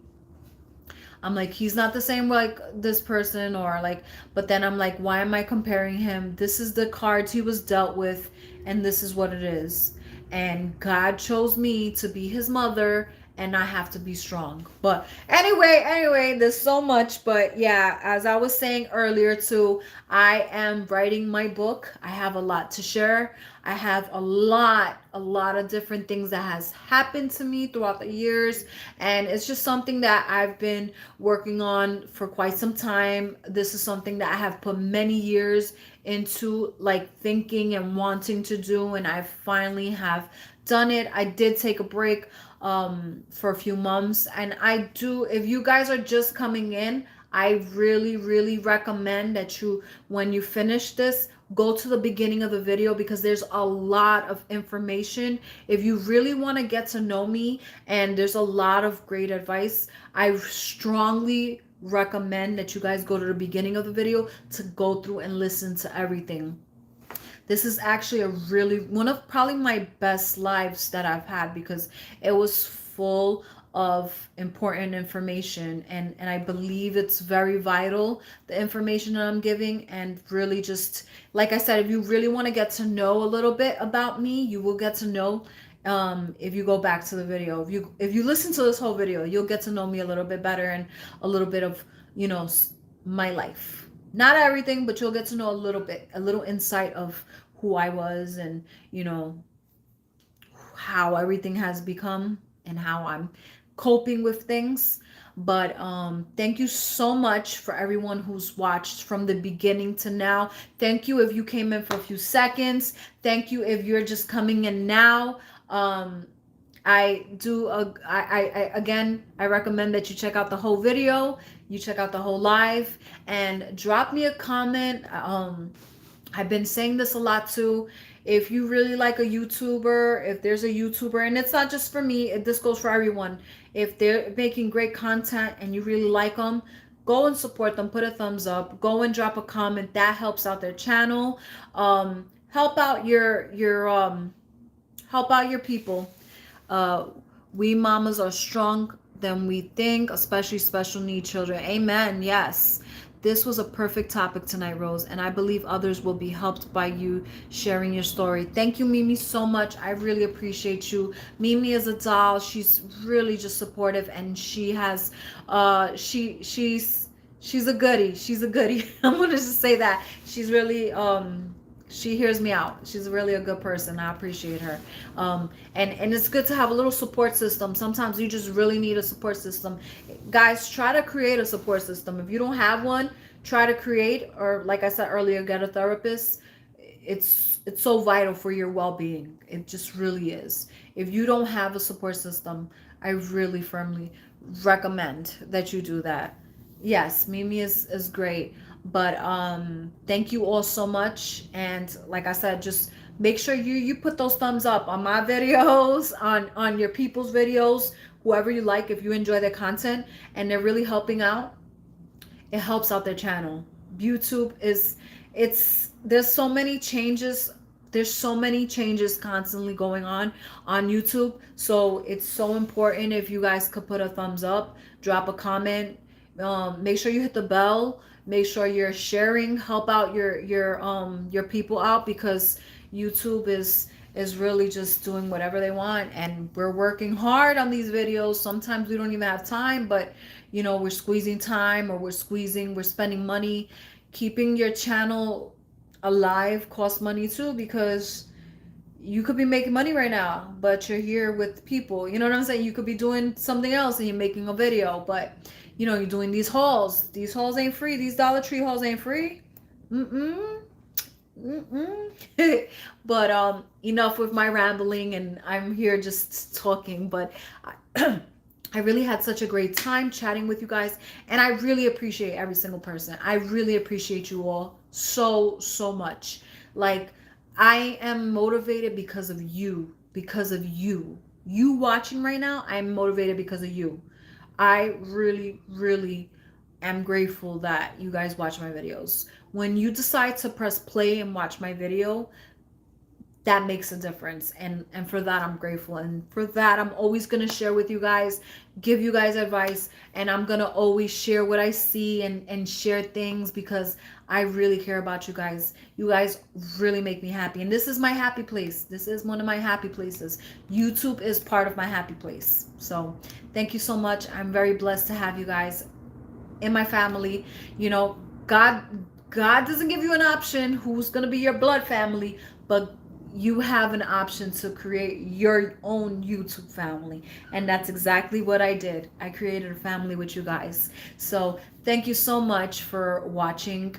I'm like, he's not the same like this person, or like, but then I'm like, why am I comparing him? This is the cards he was dealt with, and this is what it is. And God chose me to be his mother, and I have to be strong. But anyway, there's so much. But yeah, as I was saying earlier too, I am writing my book. I have a lot to share. I have a lot of different things that has happened to me throughout the years, and it's just something that I've been working on for quite some time. This is something that I have put many years into, like, thinking and wanting to do, and I finally have done it. I did take a break for a few months, and I do, if you guys are just coming in, I really, really recommend that you, when you finish this, go to the beginning of the video, because there's a lot of information. If you really want to get to know me, and there's a lot of great advice, I strongly recommend that you guys go to the beginning of the video to go through and listen to everything. This is actually a really, one of probably my best lives that I've had, because it was full of important information, and I believe it's very vital, the information that I'm giving. And really, just like I said, if you really want to get to know a little bit about me, you will get to know, if you go back to the video. If you listen to this whole video, you'll get to know me a little bit better, and a little bit of, my life. Not everything, but you'll get to know a little bit, a little insight of who I was, and how everything has become, and how I'm coping with things. But thank you so much for everyone who's watched from the beginning to now. Thank you if you came in for a few seconds. Thank you if you're just coming in now. Again, I recommend that you check out the whole video, you check out the whole live, and drop me a comment. I've been saying this a lot too. If you really like a YouTuber, if there's a YouTuber, and it's not just for me, this goes for everyone. If they're making great content and you really like them, go and support them. Put a thumbs up. Go and drop a comment. That helps out their channel. Help out your people. We mamas are strong than we think, especially special need children. Amen. Yes. This was a perfect topic tonight, Rose, and I believe others will be helped by you sharing your story. Thank you, Mimi, so much. I really appreciate you. Mimi is a doll. She's really just supportive, and she has, she's a goodie. She's a goodie. I'm gonna just say that. She's really, she hears me out. She's really a good person. I appreciate her. And it's good to have a little support system. Sometimes you just really need a support system. Guys, try to create a support system. If you don't have one, try to create, or like I said earlier, get a therapist. It's so vital for your well-being. It just really is. If you don't have a support system, I really firmly recommend that you do that. Yes, Mimi is great. But thank you all so much. And like I said, just make sure you put those thumbs up on my videos, on your people's videos, whoever you like. If you enjoy their content and they're really helping out, it helps out their channel. YouTube is, it's, there's so many changes, there's so many changes constantly going on YouTube. So it's so important if you guys could put a thumbs up, drop a comment, make sure you hit the bell, make sure you're sharing, help out your people out, because YouTube is really just doing whatever they want, and we're working hard on these videos. Sometimes we don't even have time, but you know, we're squeezing time, or we're spending money. Keeping your channel alive costs money too, because you could be making money right now, but you're here with people. You know what I'm saying? You could be doing something else and you're making a video, but you know, you're doing these hauls. These hauls ain't free. These Dollar Tree hauls ain't free. Mm-mm. Mm-mm. But enough with my rambling, and I'm here just talking, but I, I really had such a great time chatting with you guys, and I really appreciate every single person. I really appreciate you all so, so much. Like, I am motivated because of you, because of you. You watching right now, I'm motivated because of you. I really, really am grateful that you guys watch my videos. When you decide to press play and watch my video, that makes a difference, and for that I'm grateful, and for that I'm always going to share with you guys, give you guys advice, and I'm going to always share what I see, and share things, because I really care about you guys. You guys really make me happy, and this is my happy place. This is one of my happy places. YouTube is part of my happy place. So thank you so much. I'm very blessed to have you guys in my family. You know, God doesn't give you an option who's going to be your blood family, but you have an option to create your own YouTube family. And that's exactly what I did. I created a family with you guys. So thank you so much for watching.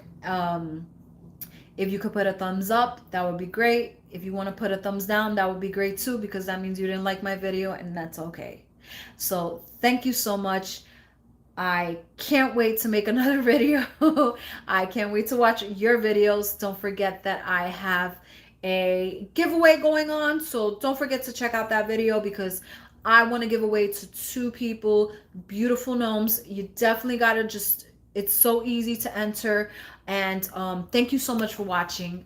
If you could put a thumbs up, that would be great. If you want to put a thumbs down, that would be great too, because that means you didn't like my video, and that's okay. So thank you so much. I can't wait to make another video. I can't wait to watch your videos. Don't forget that I have a giveaway going on, so don't forget to check out that video, because I want to give away to 2 people beautiful gnomes. You definitely gotta just, it's so easy to enter. And thank you so much for watching.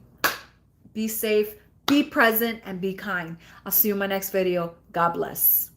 Be safe, be present, and be kind. I'll see you in my next video. God bless.